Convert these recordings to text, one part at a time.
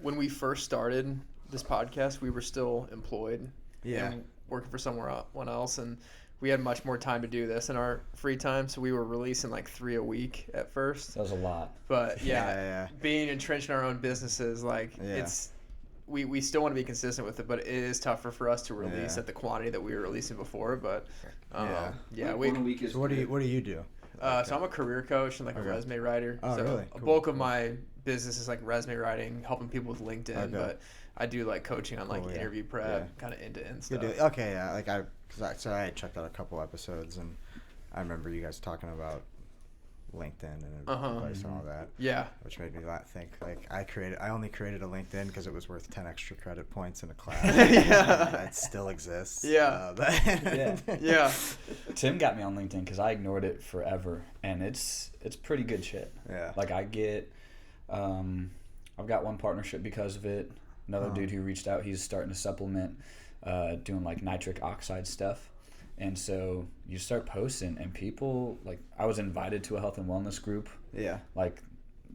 when we first started this podcast, we were still employed. Yeah. And working for someone else, and we had much more time to do this in our free time, so we were releasing like 3 a week at first. That was a lot. But Yeah. being entrenched in our own businesses, like it's we still want to be consistent with it, but it is tougher for us to release at the quantity that we were releasing before. But One a week is So what do you do? So I'm a career coach and like a resume writer. Oh, so really? a Cool. bulk of my business is like resume writing, helping people with LinkedIn, Okay. but I do like coaching on like Cool, yeah. interview prep, Yeah. kind of end-to-end Good stuff. deal. Okay, yeah. Like I checked out a couple episodes, and I remember you guys talking about LinkedIn and advice and all that. Yeah. Which made me think like I only created a LinkedIn because it was worth 10 extra credit points in a class. Yeah. It still exists. Yeah. Yeah. Tim got me on LinkedIn because I ignored it forever, and it's pretty good shit. Yeah. Like I get, I've got one partnership because of it. Another dude who reached out, he's starting to supplement, doing like nitric oxide stuff. And so you start posting, and people, like, I was invited to a health and wellness group. Yeah. Like,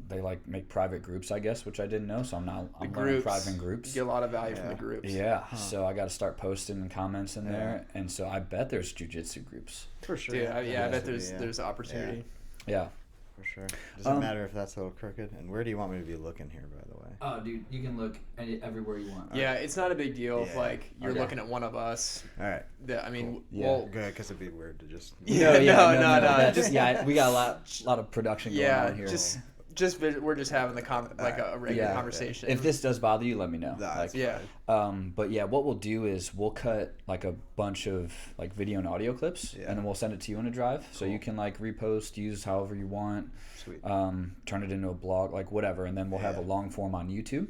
they like make private groups, I guess, which I didn't know. So I'm learning Groups. private groups. You get a lot of value from the groups. Yeah. So I got to start posting comments in there, and so I bet there's jiu-jitsu groups. For sure. Dude, I bet Yes, there's opportunity. Yeah. For sure. Doesn't matter if that's a little crooked. And where do you want me to be looking here, by the way? Oh, dude, you can look everywhere you want. Yeah, it's not a big deal if Yeah. like you're looking at one of us. All right. I mean, Yeah. well, Good, because it'd be weird to just. Yeah, no. That's- Just yeah, we got a lot of production going on here. we're just having a regular conversation. If this does bother you, let me know. That's But yeah, what we'll do is we'll cut like a bunch of like video and audio clips, and then we'll send it to you in a drive, so you can like repost, use however you want. Sweet. Turn it into a blog, like whatever, and then we'll have a long form on YouTube.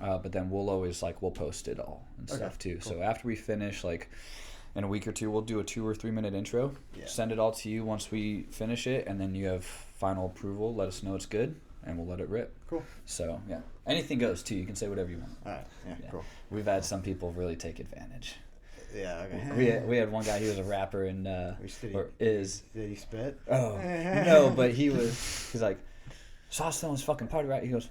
But then we'll always we'll post it all and stuff too. Cool. So after we finish, like in a week or two, we'll do a 2 or 3 minute intro. Yeah. Send it all to you once we finish it, and then you have final approval. Let us know it's good, and we'll let it rip. Cool. So yeah, anything goes too. You can say whatever you want. All right. Yeah. Cool. We've had some people really take advantage. Yeah. Okay. We had one guy. He was a rapper and Did he spit? Oh no, but he's like, Sauce Stone's fucking party, right? He goes,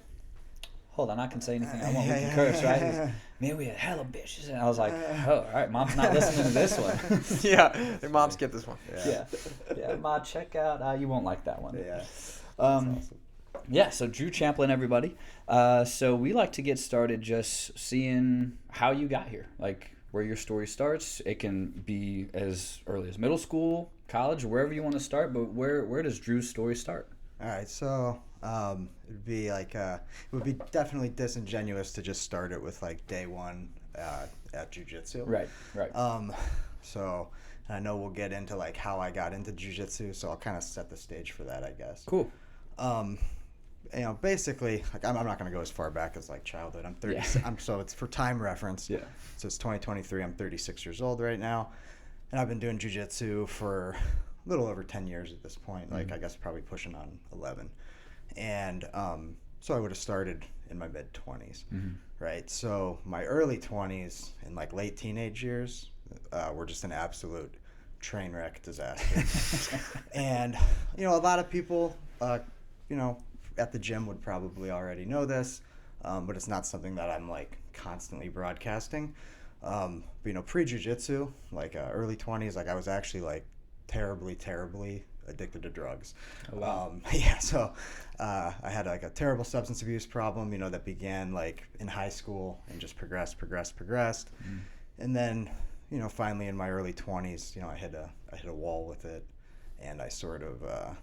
hold on, I can say anything I want. We can curse, right? He's, man, we had hella bitches, and I was like, oh, all right, mom's not listening to this one. Yeah, your mom skipped this one. Yeah, Ma, check out. You won't like that one. Yeah. Awesome. Yeah, so Drew Champlin, everybody. So we like to get started just seeing how you got here, like where your story starts. It can be as early as middle school, college, wherever you want to start, but where does Drew's story start? All right, so it'd be like it would be definitely disingenuous to just start it with like day one at jiu-jitsu. Right. So I know we'll get into like how I got into jiu-jitsu, so I'll kind of set the stage for that, I guess. Cool. Basically, like I'm not gonna go as far back as like childhood. I'm 30. Yeah. So it's for time reference. Yeah. So it's 2023. I'm 36 years old right now, and I've been doing jiu-jitsu for a little over 10 years at this point. Like I guess probably pushing on 11, and so I would have started in my mid 20s, right? So my early 20s and like late teenage years were just an absolute train wreck disaster, and a lot of people, at the gym would probably already know this, but it's not something that I'm like constantly broadcasting. But pre-jiu-jitsu, like early 20s, like I was actually like terribly addicted to drugs. Oh, wow. So I had like a terrible substance abuse problem, that began like in high school and just progressed. And then, finally in my early 20s, I hit a wall with it, and I sort of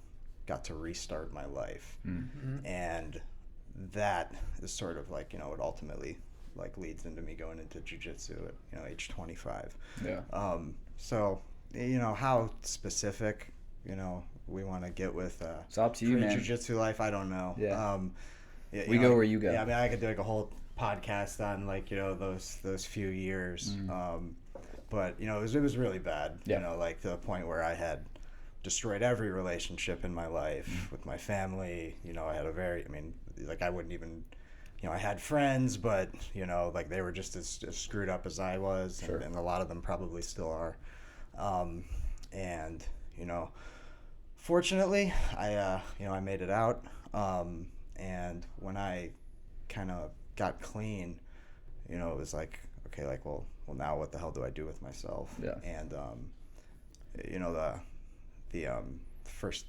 got to restart my life. And that is sort of like, it ultimately like leads into me going into jiu-jitsu at, age 25. Yeah. So, how specific, we want to get with it's up to you, man. Jiu-jitsu life, I don't know. Yeah. We go where you go. Yeah, I mean, I could do like a whole podcast on like, those few years. But, it was really bad, like to the point where I had destroyed every relationship in my life with my family. I had I wouldn't even, I had friends, but, like they were just as screwed up as I was. Sure. And a lot of them probably still are. And, fortunately, I made it out. And when I kind of got clean, you know, it was like, okay, like, well, now what the hell do I do with myself? Yeah. And, you know, the first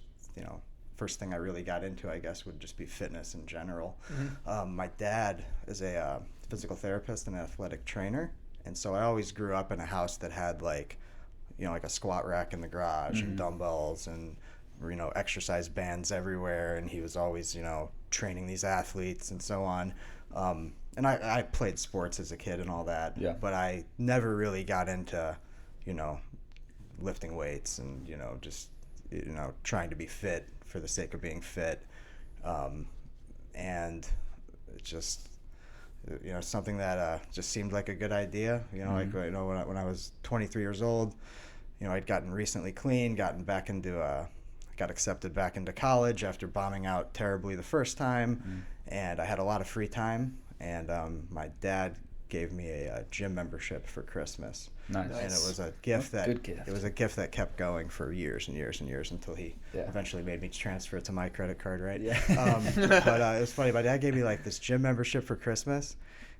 thing I really got into, I guess, would just be fitness in general. My dad is a physical therapist and athletic trainer. And so I always grew up in a house that had like, you know, like a squat rack in the garage and dumbbells and, you know, exercise bands everywhere. And he was always, you know, training these athletes and so on. And I played sports as a kid and all that, but I never really got into, you know, lifting weights and, you know, just, you know, trying to be fit for the sake of being fit. And it just, you know, something that just seemed like a good idea. You know, like, you know, when I was 23 years old, you know, I'd gotten recently clean, got accepted back into college after bombing out terribly the first time, and I had a lot of free time, and my dad gave me a gym membership for Christmas. Nice. And it was a gift Good gift. It was a gift that kept going for years and years and years until he eventually made me transfer it to my credit card, right? Yeah. But it was funny. My dad gave me like this gym membership for Christmas,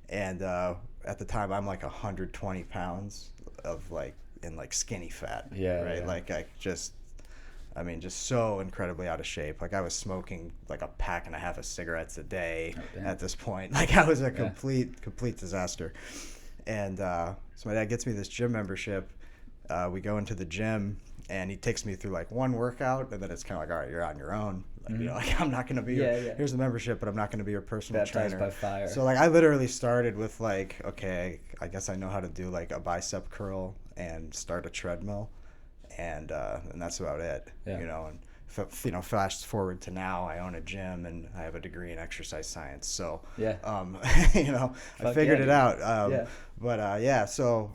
and at the time I'm like 120 pounds of like skinny fat. Yeah. Right. Yeah. Like just so incredibly out of shape. Like I was smoking like a pack and a half of cigarettes a day at this point. Like I was a complete disaster. And so my dad gets me this gym membership. We go into the gym and he takes me through like one workout, and then it's kind of like, all right, you're on your own. Like, you know, like I'm not going to be here's the membership, but I'm not going to be your personal trainer. Baptized by fire. So like I literally started with like, okay, I guess I know how to do like a bicep curl and start a treadmill. And that's about it, you know. And you know, fast forward to now, I own a gym and I have a degree in exercise science. So you know, I figured it out. But so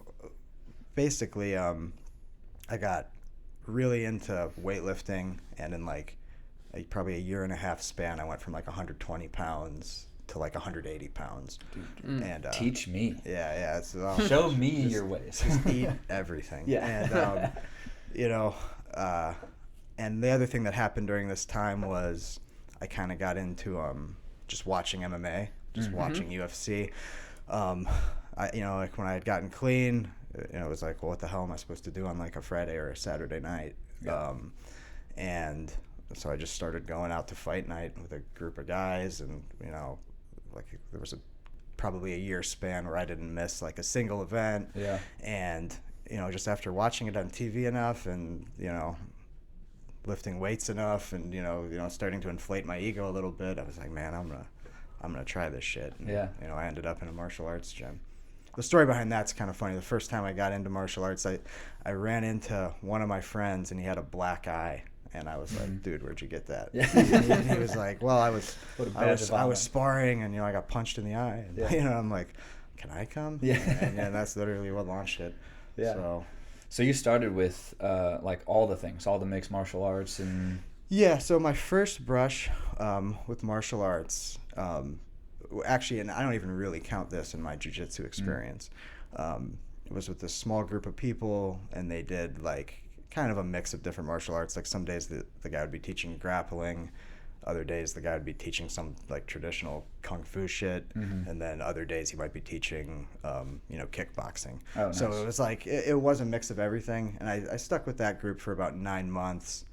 basically, I got really into weightlifting, and in like probably a year and a half span, I went from like 120 pounds to like 180 pounds. Dude, and teach me. Yeah. So, show me your ways. Just eat everything. And you know, and the other thing that happened during this time was I kind of got into just watching MMA, just watching UFC. You know, like when I had gotten clean, you know, it was like, well, what the hell am I supposed to do on like a Friday or a Saturday night? And so I just started going out to fight night with a group of guys, and you know, like there was probably a year span where I didn't miss like a single event. And you know, just after watching it on TV enough, and you know, lifting weights enough, and you know, starting to inflate my ego a little bit, I was like, man, I'm gonna try this shit. And, you know, I ended up in a martial arts gym. The story behind that's kind of funny. The first time I got into martial arts, I ran into one of my friends, and he had a black eye. And I was like, dude, where'd you get that? And he was like, well, I was sparring, and you know, I got punched in the eye. And, you know, I'm like, can I come? And that's literally what launched it. So you started with like all the things, all the mixed martial arts, and so my first brush with martial arts, actually, and I don't even really count this in my jiu-jitsu experience, it was with this small group of people, and they did like kind of a mix of different martial arts. Like some days the guy would be teaching grappling, other days the guy would be teaching some like traditional kung fu shit, and then other days he might be teaching you know, kickboxing. So it was like it was a mix of everything, and I stuck with that group for about 9 months,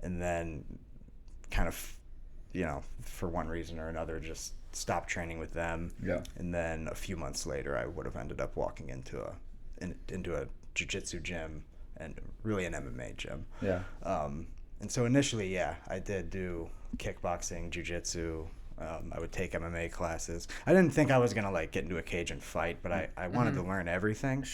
and then kind of, you know, for one reason or another just stopped training with them. And then a few months later I would have ended up walking into a jiu-jitsu gym, and really an MMA gym. And so initially, I did do kickboxing, jiu-jitsu. I would take MMA classes. I didn't think I was going to like get into a cage and fight, but I wanted to learn everything.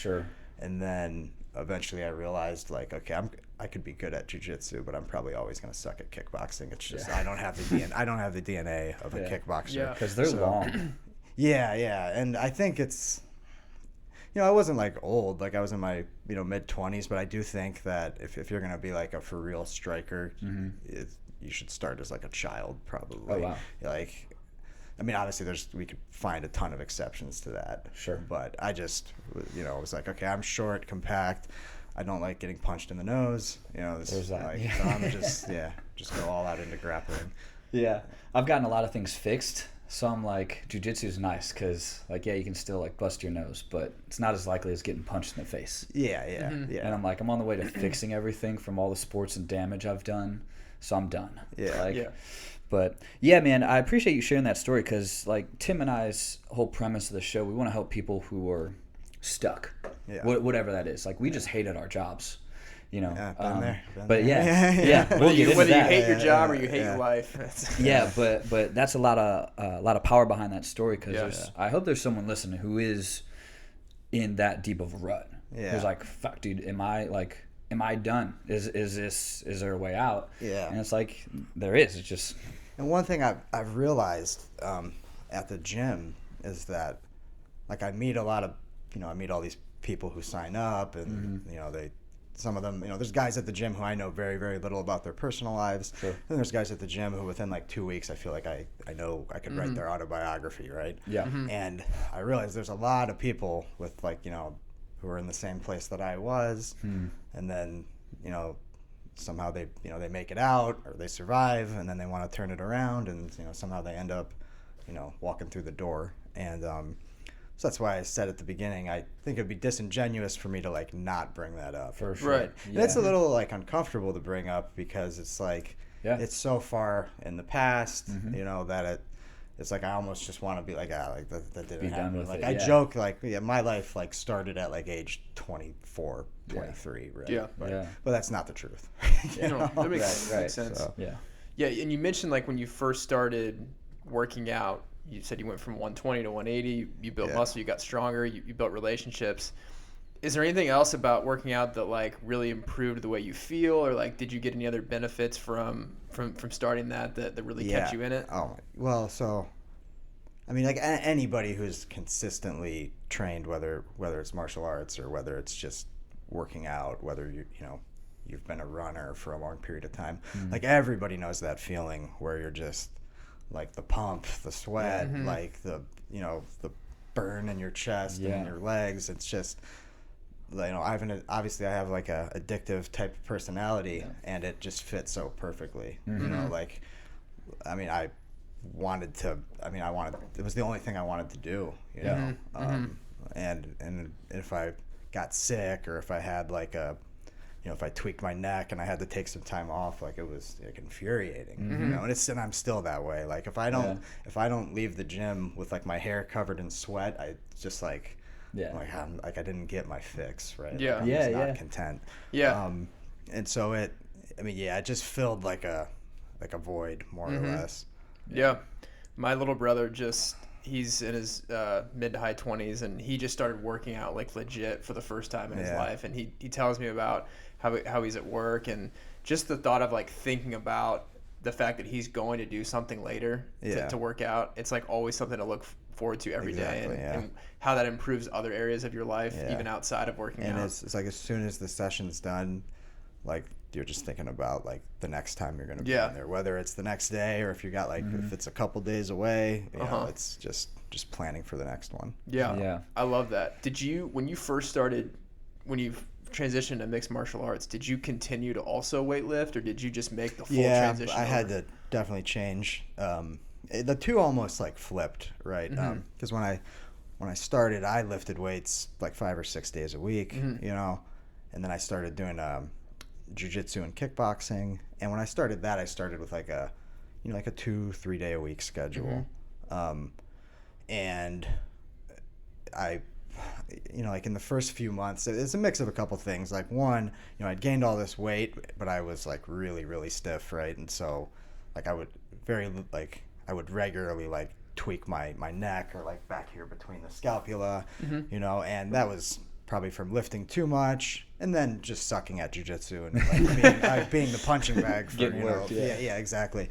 And then eventually I realized like, okay, I could be good at jiu-jitsu, but I'm probably always going to suck at kickboxing. It's just I don't have the DNA of a kickboxer. Because they're long. And I think it's, you know, I wasn't like old, like I was in my, you know, mid-20s, but I do think that if you're going to be like a for real striker, you should start as like a child probably. Like, I mean, obviously we could find a ton of exceptions to that. But I just, you know, was like, okay, I'm short, compact. I don't like getting punched in the nose. You know, this is like, so I'm just go all out into grappling. I've gotten a lot of things fixed So I'm like, jiu-jitsu is nice because, like, yeah, you can still, like, bust your nose, but it's not as likely as getting punched in the face. Yeah. And I'm like, I'm on the way to fixing everything from all the sports and damage I've done, so I'm done. But, yeah, man, I appreciate you sharing that story because, like, Tim and I's whole premise of the show, we want to help people who are stuck, whatever that is. Like, we just hated our jobs. You know, been there. But we'll whether you hate your job or you hate your life. But that's a lot of power behind that story because I hope there's someone listening who is in that deep of a rut. Who's like, fuck, dude, am I done? Is there a way out? Yeah. And it's like there is. It's just. And one thing I've realized at the gym is that, like, I meet all these people who sign up, and some of them, there's guys at the gym who I know very, very little about their personal lives. Sure. And there's guys at the gym who within like 2 weeks, I feel like I know I could write their autobiography, right? Yeah. And I realize there's a lot of people with like, who are in the same place that I was. And then, somehow they make it out or they survive and then they want to turn it around and, somehow they end up, walking through the door. And, so that's why I said at the beginning, I think it'd be disingenuous for me to like not bring that up. For sure. Right. And it's a little like uncomfortable to bring up because it's like it's so far in the past, that it's like I almost just want to be like, that didn't happen. Like I joke like my life like started at like age 24, 23, right? Yeah. But that's not the truth. That makes sense. So. Yeah, and you mentioned like when you first started working out, you said you went from 120 to 180. You built muscle. You got stronger. You built relationships. Is there anything else about working out that like really improved the way you feel, or like did you get any other benefits from starting that really kept you in it? Oh well, so I mean, like anybody who's consistently trained, whether it's martial arts or whether it's just working out, whether you've been a runner for a long period of time, like everybody knows that feeling where you're just like the pump, the sweat, like the burn in your chest and in your legs. It's just, obviously I have like a addictive type of personality, and it just fits so perfectly. Like, I mean, it was the only thing I wanted to do. And if I got sick or if I had like if I tweaked my neck and I had to take some time off, like it was like infuriating, and I'm still that way. Like if I don't leave the gym with like my hair covered in sweat, I just like, I didn't get my fix, right? Yeah. Like, I'm just not content. Yeah. And so it just filled like a void more or less. Yeah. My little brother he's in his mid to high 20s, and he just started working out like legit for the first time in his life. And he tells me about how he's at work, and just the thought of like thinking about the fact that he's going to do something later to work out. It's like always something to look forward to every day, and how that improves other areas of your life, even outside of working out. And it's like as soon as the session's done, like you're just thinking about like the next time you're going to be in there, whether it's the next day or if you got like if it's a couple days away, it's just planning for the next one. Yeah. I love that. Did you, when you transitioned to mixed martial arts, did you continue to also weightlift, or did you just make the full transition? I had to definitely change. The two almost like flipped, right? Because when I started, I lifted weights like 5 or 6 days a week, and then I started doing jiu-jitsu and kickboxing. And when I started that, I started with like a 2-3 day a week schedule. And I, like in the first few months, it's a mix of a couple things. Like one, I'd gained all this weight, but I was like really, really stiff, right? And so like I would regularly like tweak my neck or like back here between the scapula, and that was probably from lifting too much and then just sucking at jiu-jitsu and like being the punching bag for worked, exactly.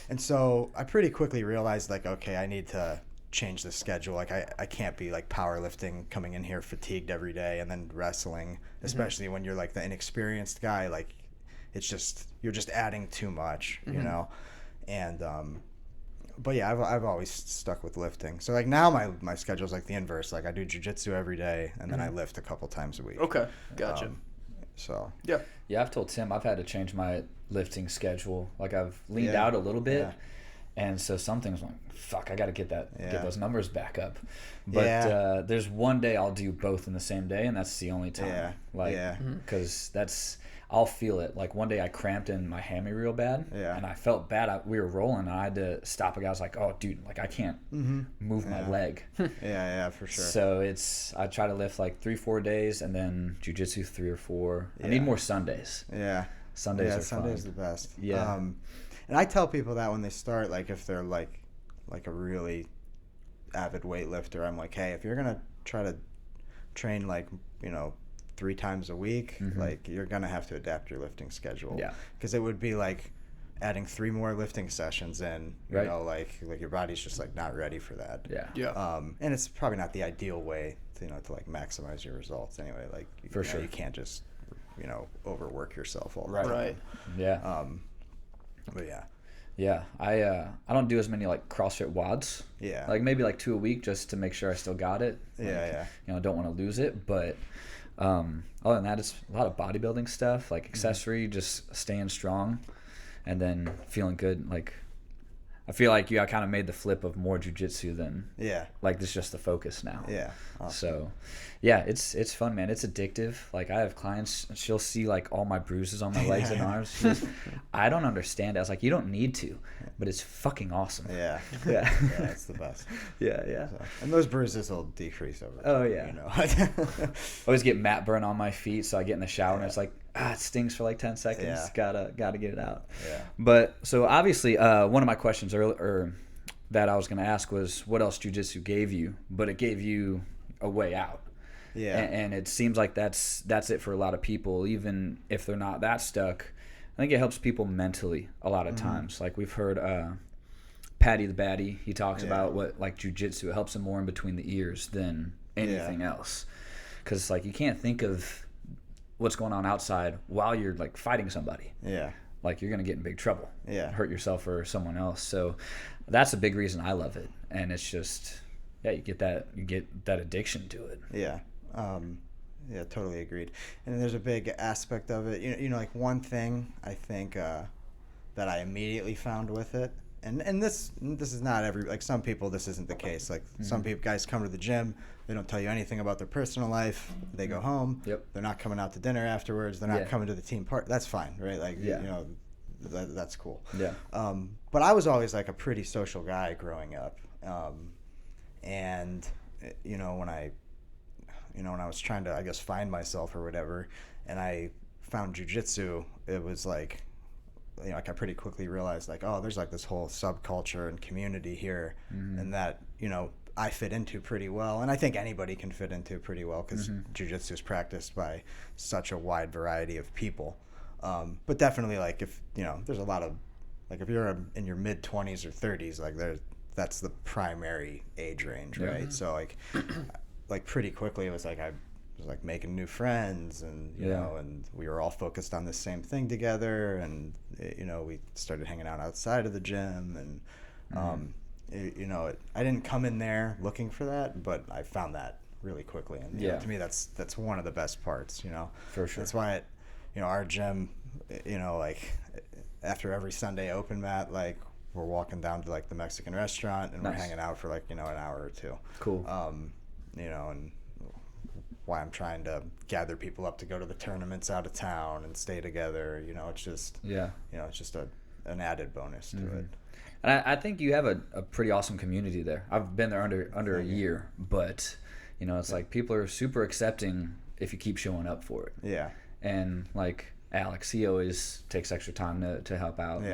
And so I pretty quickly realized like, okay, I need to change the schedule. Like I can't be like powerlifting, coming in here fatigued every day, and then wrestling, especially when you're like the inexperienced guy. Like it's just, you're just adding too much, and but yeah, I've always stuck with lifting. So like now my schedule's like the inverse. Like I do jiu-jitsu every day, and then I lift a couple times a week. Okay, gotcha. So yeah, I've told Tim I've had to change my lifting schedule. Like I've leaned out a little bit, And so some things I'm like, fuck, I got to get those numbers back up. But there's one day I'll do both in the same day, and that's the only time. Because I'll feel it. Like one day I cramped in my hammy real bad, and I felt bad. We were rolling, and I had to stop a guy. I was like, oh, dude, like I can't move my leg. For sure. So I try to lift like 3-4 days, and then jiu-jitsu 3 or 4. I need more Sundays. Sundays are Sundays fun. the best. And I tell people that when they start, like if they're like a really avid weightlifter, I'm like, hey, if you're gonna try to train 3 times a week, like you're gonna have to adapt your lifting schedule. Because it would be like adding 3 more lifting sessions in. You know, like your body's just like not ready for that. And it's probably not the ideal way to like maximize your results anyway. Like sure, you can't just overwork yourself all the time. But I don't do as many like CrossFit WODs. Like maybe like 2 a week just to make sure I still got it. Don't want to lose it. But other than that, it's a lot of bodybuilding stuff, like accessory, just staying strong, and then feeling good. Like I feel like I kind of made the flip of more jiu-jitsu than like this is just the focus now. Awesome. So it's fun, man. It's addictive. Like I have clients, she'll see like all my bruises on my legs and arms. She goes, I don't understand it. I was like, you don't need to, but it's fucking awesome. It's the best. So, and those bruises will decrease over time. Always get mat burn on my feet, so I get in the shower and it's like, it stings for like 10 seconds. Gotta get it out. But so obviously one of my questions earlier that I was going to ask was what else jiu-jitsu gave you, but it gave you a way out. And it seems like that's it for a lot of people, even if they're not that stuck. I think it helps people mentally a lot of times. Like we've heard Patty the Baddie, he talks about what like jiu-jitsu, it helps him more in between the ears than anything else. Because like you can't think of what's going on outside while you're like fighting somebody. Like you're gonna get in big trouble. Hurt yourself or someone else. So that's a big reason I love it. And it's just you get that addiction to it. Totally agreed. And there's a big aspect of it. Like one thing I think that I immediately found with it, and this is not some people this isn't the case. Like some guys come to the gym, they don't tell you anything about their personal life. They go home. They're not coming out to dinner afterwards. They're not coming to the team party. That's fine, right? Like that's cool. But I was always like a pretty social guy growing up, and when I was trying to, I guess, find myself or whatever, and I found jiu-jitsu, it was like, like I pretty quickly realized like, oh, there's like this whole subculture and community here, and that I fit into pretty well, and I think anybody can fit into pretty well because jiu-jitsu is practiced by such a wide variety of people. But definitely, like if there's a lot of like if you're in your mid 20s or 30s, like that's the primary age range, right? So like pretty quickly it was like I was like making new friends, and and we were all focused on the same thing together, and we started hanging out outside of the gym, and I didn't come in there looking for that, but I found that really quickly, and to me that's one of the best parts. For sure. That's why our gym, like after every Sunday open mat, like we're walking down to like the Mexican restaurant, and we're hanging out for like an hour or two. Cool. And why I'm trying to gather people up to go to the tournaments out of town and stay together. It's just it's just an added bonus to it. And I think you have a pretty awesome community there. I've been there under a year, but it's like people are super accepting if you keep showing up for it. And like Alex, he always takes extra time to help out.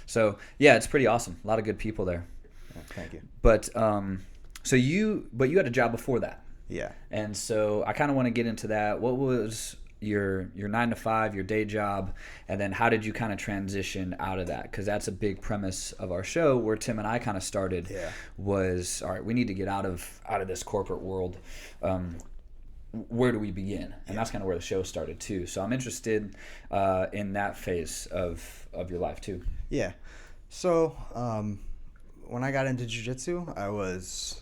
So it's pretty awesome. A lot of good people there. Thank you. But so you had a job before that. And so I kind of want to get into that. What was your 9 to 5, your day job, and then how did you kind of transition out of that? Because that's a big premise of our show, where Tim and I kind of started. Was all right, we need to get out of this corporate world. Where do we begin? And that's kind of where the show started too. So I'm interested in that phase of your life too. So when I got into jiu-jitsu, I was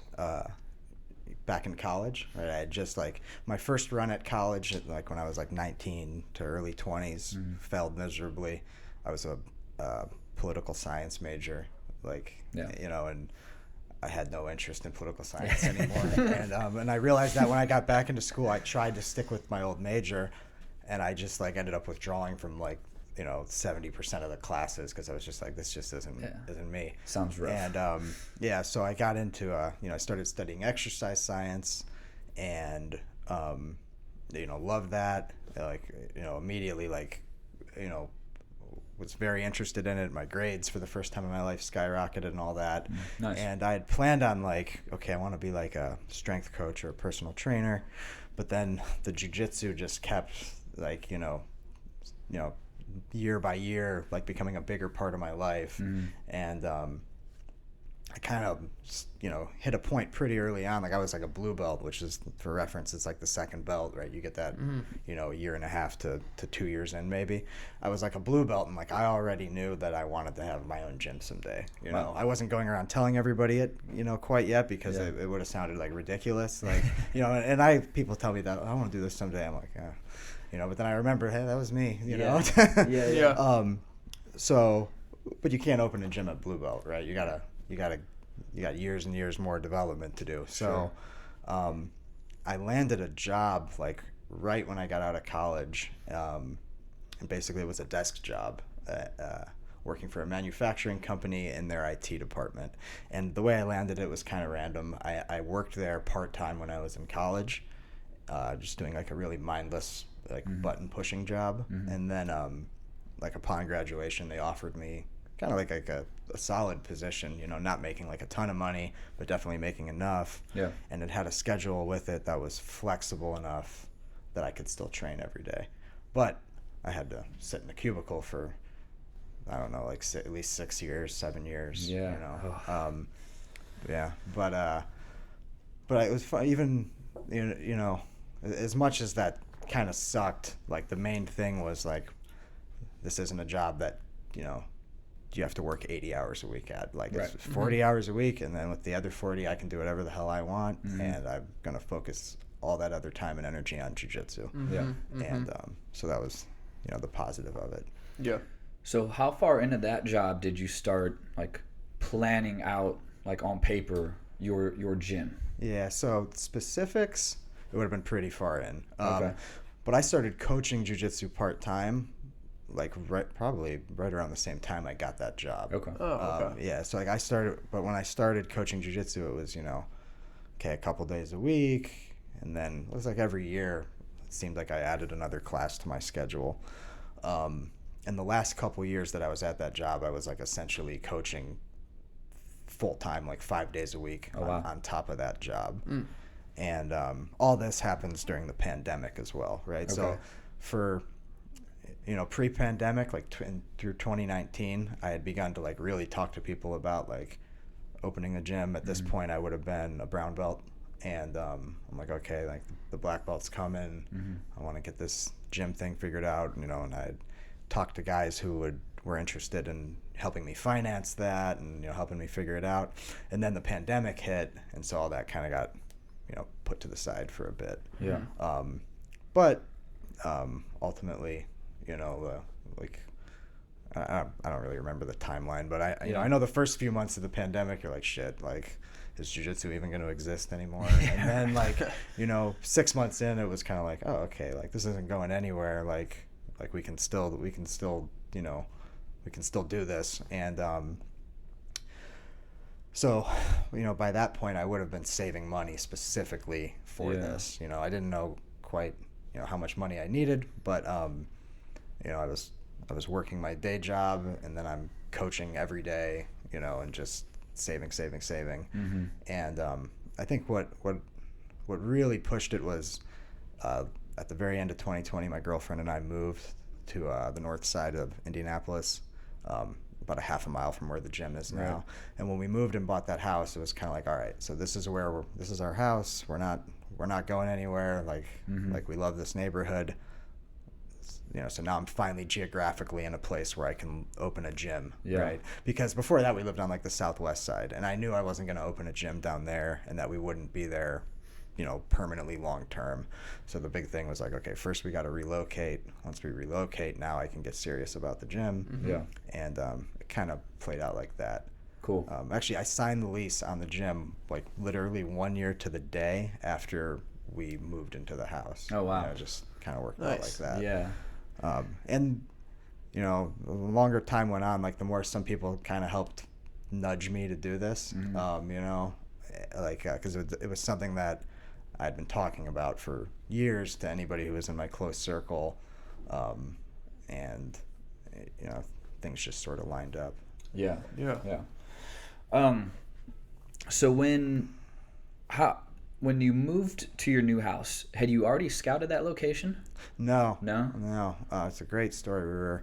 back in college, right? I had just like my first run at college, like when I was like 19 to early 20s, failed miserably. I was a political science major, like, Yeah. you know, and I had no interest in political science anymore. And I realized that when I got back into school, I tried to stick with my old major, and I just like ended up withdrawing from like, you know, 70% of the classes because I was just like, this just isn't me. Sounds rough. And yeah, so I got into you know, I started studying exercise science, and you know, loved that. Like, you know, immediately, like, you know, was very interested in it. My grades for the first time in my life skyrocketed and all that. Nice. And I had planned on like, okay, I want to be like a strength coach or a personal trainer, but then the jiu-jitsu just kept like, you know, year by year, like becoming a bigger part of my life. And I kind of, you know, hit a point pretty early on. Like I was like a blue belt, which is, for reference, it's like the second belt, right? You get that, you know, a year and a half to 2 years in maybe. I was like a blue belt, and like I already knew that I wanted to have my own gym someday. You know, I wasn't going around telling everybody it, you know, quite yet, because it would have sounded like ridiculous. Like, you know, and people tell me that, I want to do this someday. I'm like, you know, but then I remember, hey, that was me, you know? Yeah. So, but you can't open a gym at blue belt, right? You got years and years more development to do. So, I landed a job like right when I got out of college, and basically it was a desk job, working for a manufacturing company in their IT department. And the way I landed it was kind of random. I worked there part-time when I was in college, just doing like a really mindless like button pushing job. And then like upon graduation, they offered me kind of like a solid position, you know, not making like a ton of money, but definitely making enough. Yeah. And it had a schedule with it that was flexible enough that I could still train every day. But I had to sit in a cubicle for, I don't know, like at least 6 years, 7 years. Yeah. You know. Yeah. But it was fun. Even, you know, as much as that kind of sucked, like the main thing was like, this isn't a job that, you know, you have to work 80 hours a week at. Like, it's 40 hours a week, and then with the other 40, I can do whatever the hell I want, and I'm going to focus all that other time and energy on jiu-jitsu. And so that was, you know, the positive of it. Yeah. So how far into that job did you start, like, planning out, like, on paper, your gym? Yeah, so specifics, it would have been pretty far in. Okay. But I started coaching jiu-jitsu part-time, like probably right around the same time I got that job. Okay. Yeah, so like but when I started coaching jiu-jitsu, it was, you know, okay, a couple days a week, and then it was like every year it seemed like I added another class to my schedule. And the last couple years that I was at that job, I was like essentially coaching full-time, like 5 days a week on top of that job. And all this happens during the pandemic as well, right? Okay. So for, you know, pre-pandemic, like through 2019, I had begun to like really talk to people about like opening a gym. At this point, I would have been a brown belt, and I'm like, okay, like the black belt's coming. I want to get this gym thing figured out, you know. And I talked to guys who were interested in helping me finance that, and, you know, helping me figure it out. And then the pandemic hit, and so all that kind of got, you know, put to the side for a bit. Yeah. But ultimately, you know, like I don't really remember the timeline, but I know the first few months of the pandemic, you're like, shit, like, is jiu-jitsu even going to exist anymore? And then like, you know, 6 months in, it was kind of like, oh, okay, like this isn't going anywhere. Like we can still, you know, we can still do this. And so, you know, by that point, I would have been saving money specifically for this. You know, I didn't know quite, you know, how much money I needed, but you know, I was working my day job, and then I'm coaching every day, you know, and just saving. And I think what really pushed it was at the very end of 2020, my girlfriend and I moved to the north side of Indianapolis, about a half a mile from where the gym is now. Right. And when we moved and bought that house, it was kind of like, all right, so this is our house. We're not going anywhere. Like like we love this neighborhood. You know, so now I'm finally geographically in a place where I can open a gym, right? Because before that, we lived on like the southwest side, and I knew I wasn't going to open a gym down there, and that we wouldn't be there, you know, permanently long term. So the big thing was like, okay, first we got to relocate. Once we relocate, now I can get serious about the gym. And it kind of played out like that. Cool. Actually, I signed the lease on the gym like literally 1 year to the day after we moved into the house. Oh, wow. It just kind of worked out like that. Yeah. And the longer time went on, like the more some people kind of helped nudge me to do this. Because it was something that I'd been talking about for years to anybody who was in my close circle, and things just sort of lined up. Yeah. Yeah. So when you moved to your new house, had you already scouted that location? No. No? It's a great story.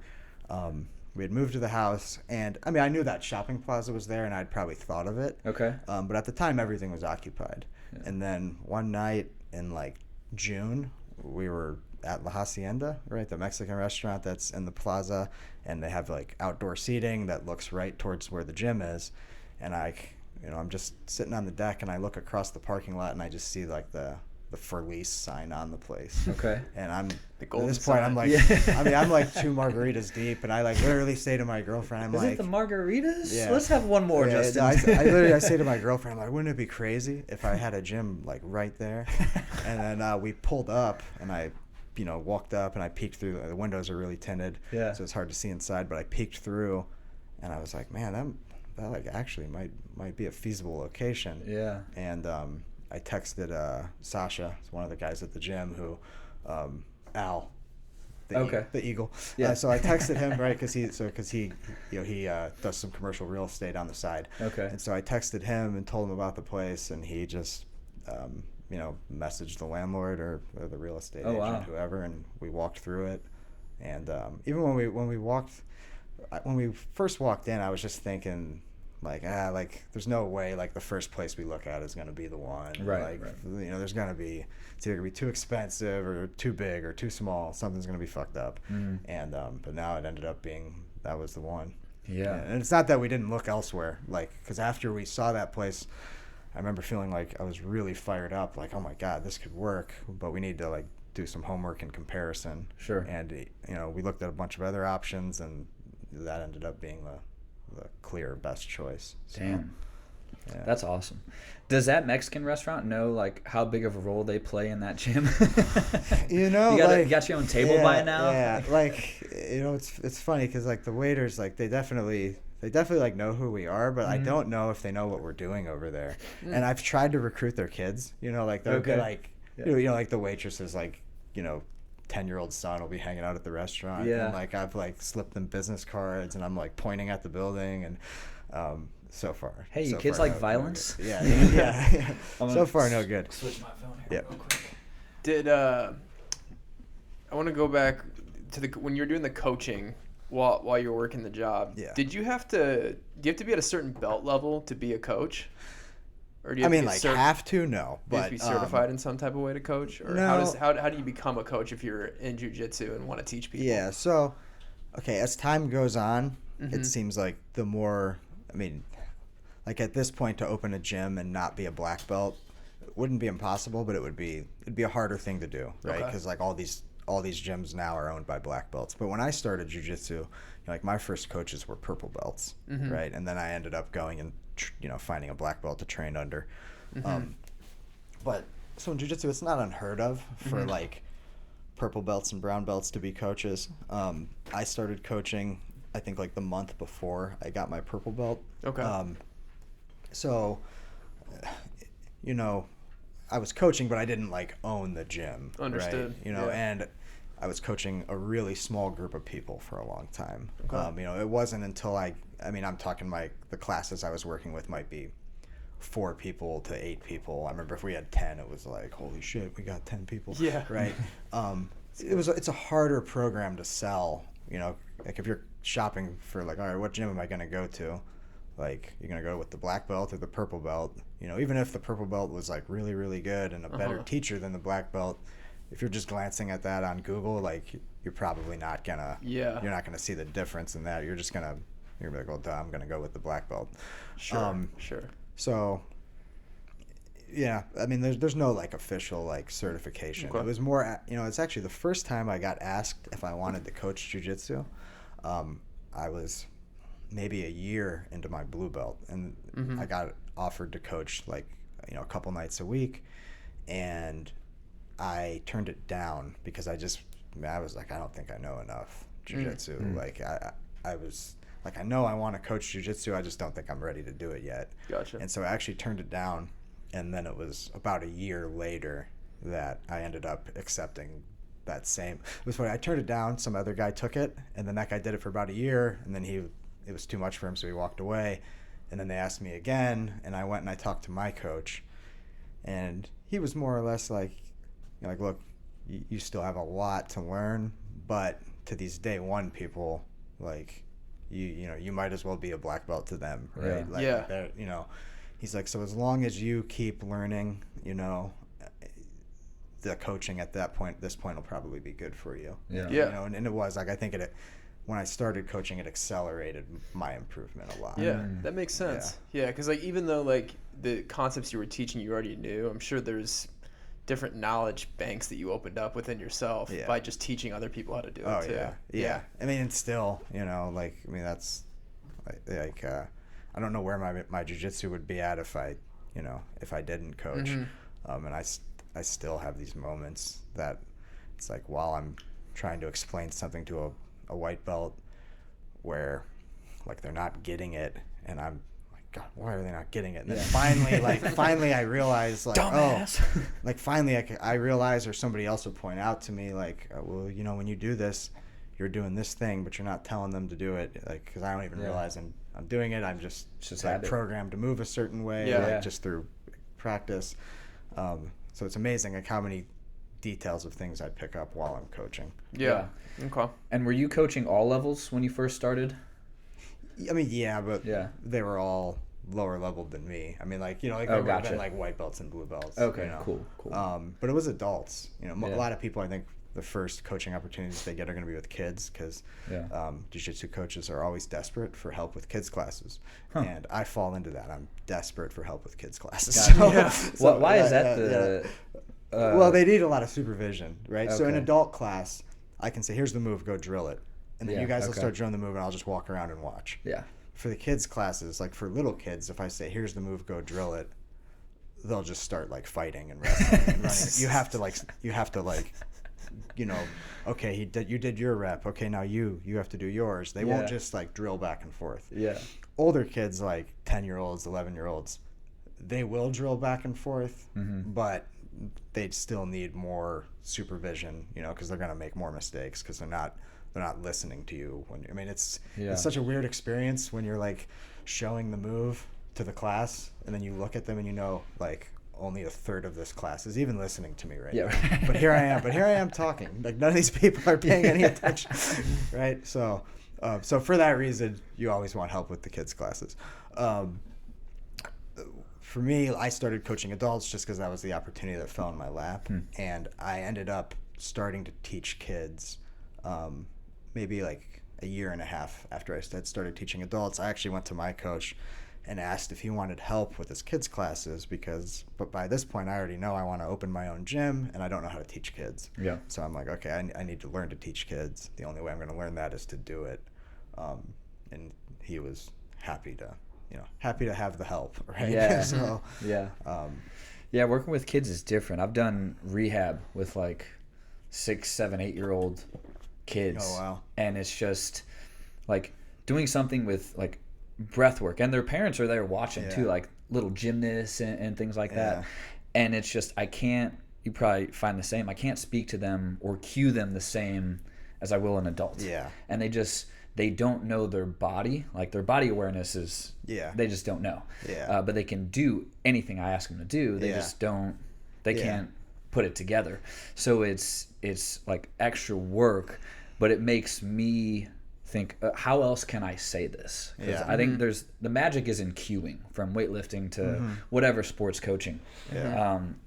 We had moved to the house, and I mean, I knew that shopping plaza was there, and I'd probably thought of it. Okay. But at the time, everything was occupied. Yeah. And then one night in like June, we were at La Hacienda, right, the Mexican restaurant that's in the plaza, and they have like outdoor seating that looks right towards where the gym is. And I'm just sitting on the deck, and I look across the parking lot, and I just see like the for lease sign on the place. Okay. And at this point, I'm like, I'm like 2 margaritas deep, and I like literally say to my girlfriend, Is it the margaritas? Yeah. Let's have one more, Justin. I say to my girlfriend, I'm like, wouldn't it be crazy if I had a gym like right there? And then we pulled up, and I walked up, and I peeked through. The windows are really tinted, so it's hard to see inside, but I peeked through, and I was like, man, that like actually might be a feasible location. Yeah. And I texted Sasha, one of the guys at the gym, who Al, the Eagle. Yeah. So I texted him, right, because he does some commercial real estate on the side. Okay. And so I texted him and told him about the place, and he just messaged the landlord or the real estate agent, whoever, and we walked through it. And even when we first walked in, I was just thinking, like there's no way like the first place we look at is going to be the one. Right. There's going to be, it's either going to be too expensive or too big or too small. Something's going to be fucked up. And but now it ended up being that was the one. Yeah. And it's not that we didn't look elsewhere, like, because after we saw that place, I remember feeling like I was really fired up, like, oh my God, this could work, but we need to like do some homework in comparison. Sure. And we looked at a bunch of other options, and that ended up being the clear best choice. So, damn. Yeah. That's awesome. Does that Mexican restaurant know like how big of a role they play in that gym? You got your own table by now? Yeah, like it's funny because like the waiters, like they definitely like know who we are, but I don't know if they know what we're doing over there. And I've tried to recruit their kids, like they'll be like, like the waitresses, like 10-year-old son will be hanging out at the restaurant, and like I've like slipped them business cards, and I'm like pointing at the building, and so far, hey, you kids like violence? Yeah. So far, no good. Switch my phone here real quick. I want to go back to when you were doing the coaching while you were working the job. Yeah. Do you have to be at a certain belt level to be a coach? Or do you have to? No. Do you have to be certified in some type of way to coach? Or no. How do you become a coach if you're in jiu-jitsu and want to teach people? Yeah, so, okay, as time goes on, it seems like the more, like at this point to open a gym and not be a black belt wouldn't be impossible, but it'd be a harder thing to do, right? Because like all these gyms now are owned by black belts. But when I started jiu-jitsu, like my first coaches were purple belts, right? And then I ended up going and finding a black belt to train under. But so in jiu-jitsu, it's not unheard of for like purple belts and brown belts to be coaches. I started coaching, I think like the month before I got my purple belt. Okay. So, I was coaching, but I didn't like own the gym. Understood. Right? And I was coaching a really small group of people for a long time. Okay. It wasn't until I'm talking the classes I was working with might be 4 people to 8 people. I remember if we had 10, it was like, holy shit, we got 10 people. Yeah. Right. It's a harder program to sell. Like if you're shopping for like, all right, what gym am I going to go to? Like, you're going to go with the black belt or the purple belt. Even if the purple belt was like really, really good and a better teacher than the black belt, if you're just glancing at that on Google, like you're probably not gonna, you're not gonna see the difference in that. You're gonna be like, well, duh, I'm gonna go with the black belt. Sure. So, yeah, there's no like official like certification. Okay. It was more, it's actually the first time I got asked if I wanted to coach jiu-jitsu. I was maybe a year into my blue belt, and I got offered to coach like, a couple nights a week, and I turned it down because I was like, I don't think I know enough jiu-jitsu. Like I was like, I know I want to coach jiu-jitsu, I just don't think I'm ready to do it yet. Gotcha. And so I actually turned it down, and then it was about a year later that I ended up accepting that same. It was funny. I turned it down. Some other guy took it, and then that guy did it for about a year, and then it was too much for him, so he walked away. And then they asked me again, and I went and I talked to my coach, and he was more or less like, look, you still have a lot to learn, but to these day one people, like, you might as well be a black belt to them, right? He's like, so as long as you keep learning, the coaching at this point will probably be good for you. And it was like, I think when I started coaching, it accelerated my improvement a lot. That makes sense. Because like, even though like the concepts you were teaching you already knew, I'm sure there's different knowledge banks that you opened up within yourself by just teaching other people how to do it too. I mean, it's still, that's like I don't know where my jiu-jitsu would be at if I didn't coach. And I still have these moments that it's like, while I'm trying to explain something to a white belt where like they're not getting it, and I'm like, God, why are they not getting it? And then finally I realize, like, dumbass. Finally I realize, or somebody else will point out to me, like, well, when you do this, you're doing this thing, but you're not telling them to do it, like, because I don't even realize I'm doing it. I'm just like programmed to move a certain way, just through practice. So it's amazing, like, how many details of things I pick up while I'm coaching. Okay. And were you coaching all levels when you first started? I mean, but they were all lower level than me. I mean, like, there would have been like white belts and blue belts. Okay, cool. But it was adults. A lot of people, I think, the first coaching opportunities they get are going to be with kids, because jiu-jitsu coaches are always desperate for help with kids classes, and I fall into that. I'm desperate for help with kids classes. Why is that? Well, they need a lot of supervision, right? So in adult class, I can say, here's the move, go drill it, and then you guys will start drilling the move, and I'll just walk around and watch. For the kids classes, like for little kids, if I say, here's the move, go drill it, they'll just start like fighting and wrestling and running. You have to like okay, you did your rep. Okay, now you have to do yours. They won't just like drill back and forth. Older kids, like 10-year-olds, 11-year-olds, they will drill back and forth, but they'd still need more supervision, because they're going to make more mistakes, because they're not listening to you. It's such a weird experience when you're like showing the move to the class, and then you look at them and like, only a third of this class is even listening to me right now. But here I am talking. Like, none of these people are paying any attention, right? So for that reason, you always want help with the kids' classes. For me, I started coaching adults just because that was the opportunity that fell in my lap, and I ended up starting to teach kids maybe like a year and a half after I started teaching adults. I actually went to my coach and asked if he wanted help with his kids' classes, but by this point I already know I want to open my own gym, and I don't know how to teach kids. So I'm like, okay, I need to learn to teach kids. The only way I'm going to learn that is to do it. And he was happy to have the help, right? Working with kids is different. I've done rehab with like 6, 7, 8-year-old kids. Oh, wow. And it's just like doing something with like breath work, and their parents are there watching too, like little gymnasts and things like that. And it's just, you probably find the same, I can't speak to them or cue them the same as I will an adult. And they don't know their body, like their body awareness is, they just don't know. But they can do anything I ask them to do. They just don't, can't put it together. So it's like extra work, but it makes me think, how else can I say this? Because I think the magic is in cueing, from weightlifting to whatever sports coaching.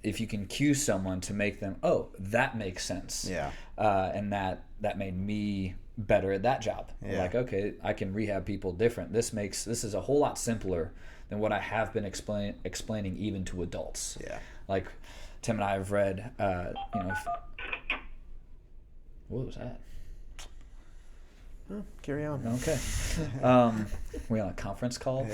If you can cue someone to make them, that makes sense. And that made me better at that job. Like, okay, I can rehab people different. This is a whole lot simpler than what I have been explaining even to adults. Like Tim and I have read, what was that? Oh, carry on. Okay. We on a conference call?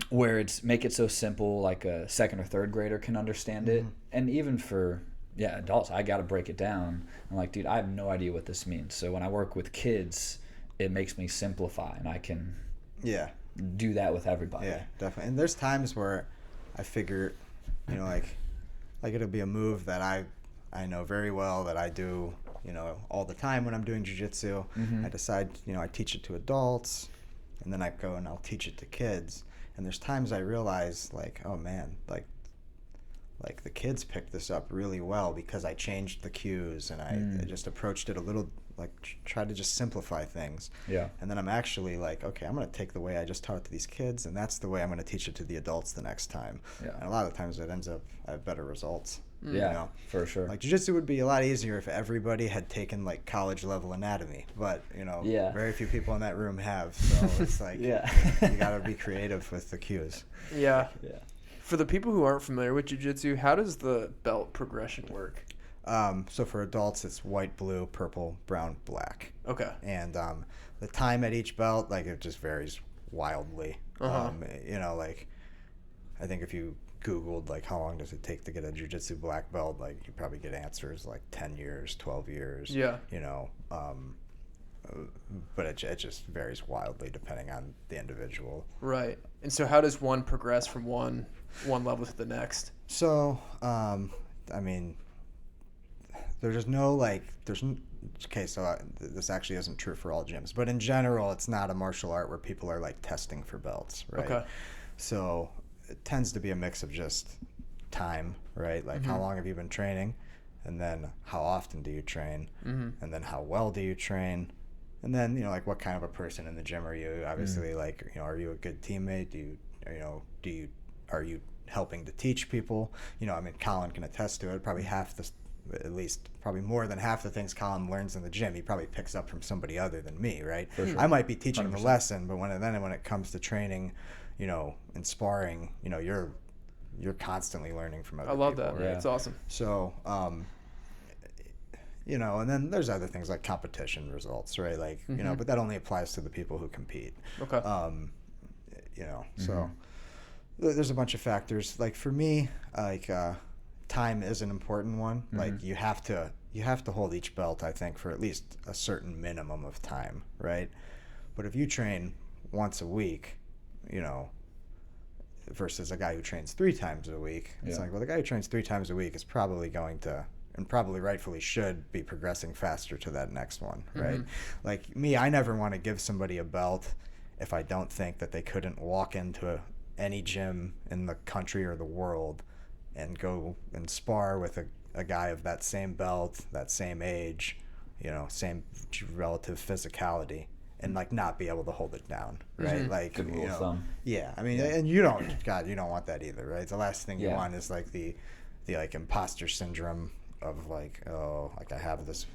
Where it's make it so simple, like a second or third grader can understand it. And even for adults, I got to break it down. I'm like, dude, I have no idea what this means. So when I work with kids, it makes me simplify, and I can do that with everybody. Yeah, definitely. And there's times where I figure, like it'll be a move that I know very well that I do, all the time when I'm doing jiu-jitsu. I decide, I teach it to adults, and then I go and I'll teach it to kids. And there's times I realize, like, oh man, like the kids picked this up really well because I changed the cues and I just approached it a little, like, tried to just simplify things. Yeah. And then I'm actually like, okay, I'm going to take the way I just taught it to these kids, and that's the way I'm going to teach it to the adults the next time. Yeah. And a lot of the times it ends up, I have better results. Yeah, for sure. Like, jiu-jitsu would be a lot easier if everybody had taken, like, college-level anatomy. But, very few people in that room have. So it's like, you got to be creative with the cues. Yeah. For the people who aren't familiar with jiu-jitsu, how does the belt progression work? So for adults, it's white, blue, purple, brown, black. Okay. And the time at each belt, like, it just varies wildly. Like, I think if you Googled, like, how long does it take to get a jiu-jitsu black belt, like, you probably get answers like 10 years, 12 years. Yeah. But it just varies wildly depending on the individual. Right. And so how does one progress from one level to the next? So, I mean, there's no, like, this actually isn't true for all gyms, but in general, it's not a martial art where people are, like, testing for belts, right? Okay. So it tends to be a mix of just time, right? Like, how long have you been training? And then how often do you train? And then how well do you train? And then, like, what kind of a person in the gym are you? Obviously, like, are you a good teammate? Are you helping to teach people? I mean, Colin can attest to it. Probably probably more than half the things Colin learns in the gym, he probably picks up from somebody other than me, right? For sure. I might be teaching 100%. The lesson, but when it comes to training, and sparring, you're constantly learning from other people. I love that. Right? It's awesome. So, and then there's other things like competition results, right? Like, but that only applies to the people who compete. Okay. So there's a bunch of factors. Like, for me, like, time is an important one. Like, you have to hold each belt, I think, for at least a certain minimum of time, right? But if you train once a week, versus a guy who trains 3 times a week, it's like, well, the guy who trains 3 times a week is probably going to, and probably rightfully should, be progressing faster to that next one, right? Like me, I never want to give somebody a belt if I don't think that they couldn't walk into any gym in the country or the world and go and spar with a guy of that same belt, that same age, same relative physicality, and, like, not be able to hold it down, right? Like, good rule of thumb. Yeah, I mean, and you don't want that either, right? The last thing you want is, like, the like, imposter syndrome of, like, oh, like, I have this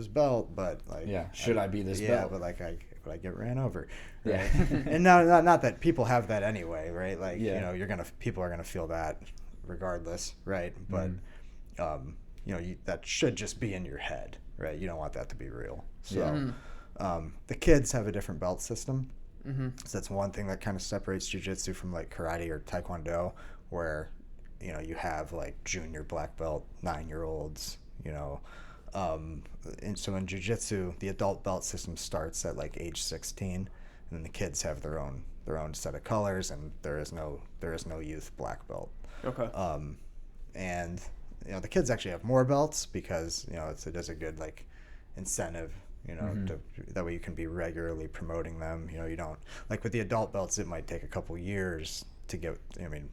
belt, but, like, should I be this belt? Yeah, but, like, I get ran over, right? And not that people have that anyway, right? Like, people are gonna feel that regardless, right? But that should just be in your head, right? You don't want that to be real. So the kids have a different belt system. So that's one thing that kind of separates jiu-jitsu from, like, karate or taekwondo, where you have, like, junior black belt 9-year-olds, and so in jiu-jitsu the adult belt system starts at, like, age 16, and then the kids have their own set of colors, and there is no youth black belt. Okay. And the kids actually have more belts because it is a good, like, incentive, that way you can be regularly promoting them. You don't, like, with the adult belts, it might take a couple years to get,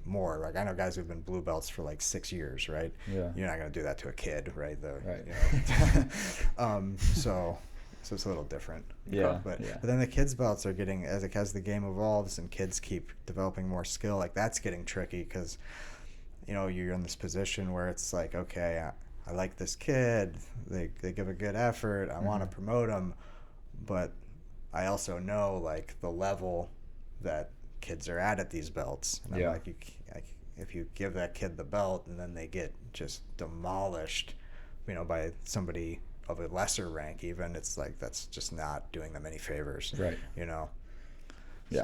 more. Like, I know guys who've been blue belts for, like, 6 years, right? Yeah. You're not going to do that to a kid, right? So it's a little different. Yeah. But then the kids' belts are getting, as the game evolves and kids keep developing more skill, like, that's getting tricky because, you're in this position where it's like, okay, I like this kid, they give a good effort, I want to promote them, but I also know, like, the level that kids are at these belts, and I'm like, if you give that kid the belt and then they get just demolished, by somebody of a lesser rank even, it's like that's just not doing them any favors. Right. You know? Yeah.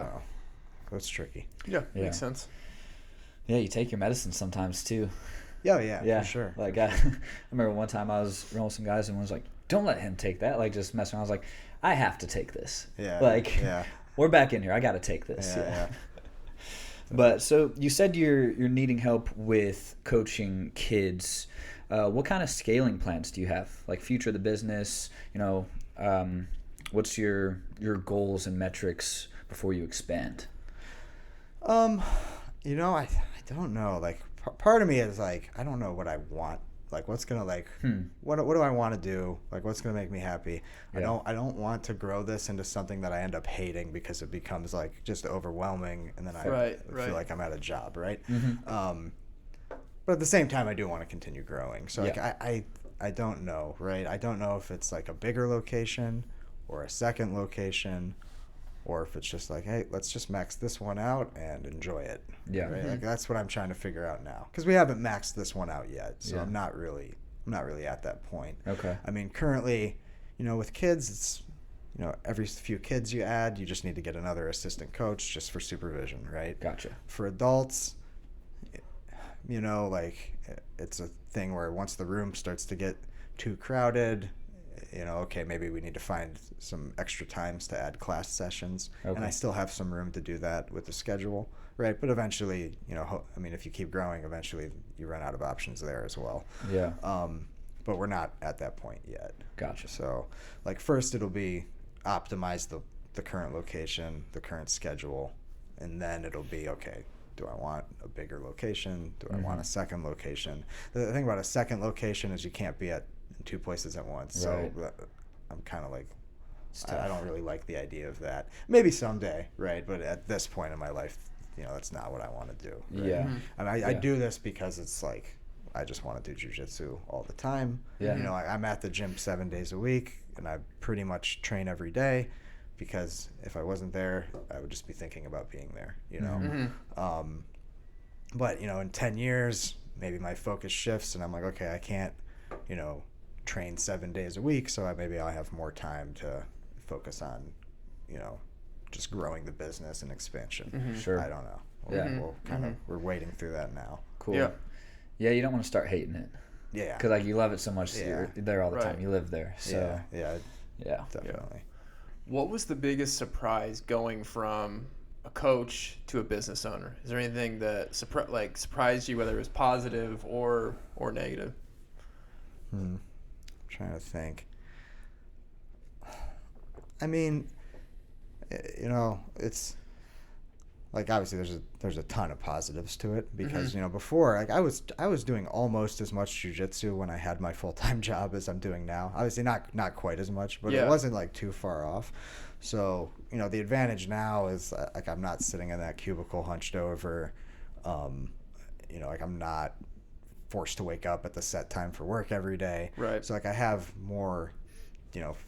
So it's tricky. Yeah, makes sense. Yeah, you take your medicine sometimes too. Yeah, for sure. Like I remember one time I was rolling with some guys and was like, don't let him take that. Like just messing around. I was like, I have to take this. Yeah. Like yeah. we're back in here. I got to take this. Yeah. But so you said you're needing help with coaching kids. What kind of scaling plans do you have? Like future of the business, what's your goals and metrics before you expand? I don't know. Like part of me is like, I don't know what I want. Like what's gonna what do I want to do? Like what's gonna make me happy? Yeah. I don't want to grow this into something that I end up hating because it becomes like just overwhelming, and then I feel like I'm at a job, right? Mm-hmm. But at the same time, I do want to continue growing. So like Yeah. I don't know, right? I don't know if it's like a bigger location or a second location, or if it's just like, hey, let's just max this one out and enjoy it. Yeah. Right? Mm-hmm. Like that's what I'm trying to figure out now, because we haven't maxed this one out yet. So Yeah. I'm not really at that point. Okay. I mean, currently, with kids, it's every few kids you add, you just need to get another assistant coach just for supervision, right? Gotcha. For adults, like it's a thing where once the room starts to get too crowded, okay, maybe we need to find some extra times to add class sessions. Okay. And I still have some room to do that with the schedule, right? But eventually, if you keep growing, eventually you run out of options there as well. Yeah. But we're not at that point yet. Gotcha. So like first it'll be optimize the current location, the current schedule, and then it'll be, okay, do I want a bigger location? Do I want a second location? The thing about a second location is you can't be at two places at once. Right. So I'm kind of like, I don't really like the idea of that. Maybe someday, right? But at this point in my life, that's not what I want to do. Right? Yeah. Mm-hmm. I mean, I do this because it's like, I just want to do jiu-jitsu all the time. Yeah. I'm at the gym 7 days a week, and I pretty much train every day, because if I wasn't there, I would just be thinking about being there, But, in 10 years, maybe my focus shifts, and I'm like, okay, I can't, train 7 days a week, so maybe I'll have more time to focus on, just growing the business and expansion. Mm-hmm. Sure. I don't know. Yeah. We'll kind of, we're wading through that now. Cool. Yeah. Yeah, you don't want to start hating it. Yeah. Because like you love it so much, Yeah. you're there all the time. Right. You live there, so Yeah, definitely. What was the biggest surprise going from a coach to a business owner? Is there anything that surprised you, whether it was positive or negative? I'm trying to think. I mean, it's like obviously there's a ton of positives to it, because before, like I was doing almost as much jiu-jitsu when I had my full-time job as I'm doing now. Obviously not quite as much, but it wasn't like too far off. So the advantage now is like I'm not sitting in that cubicle hunched over. Like I'm not forced to wake up at the set time for work every day. Right. So like I have more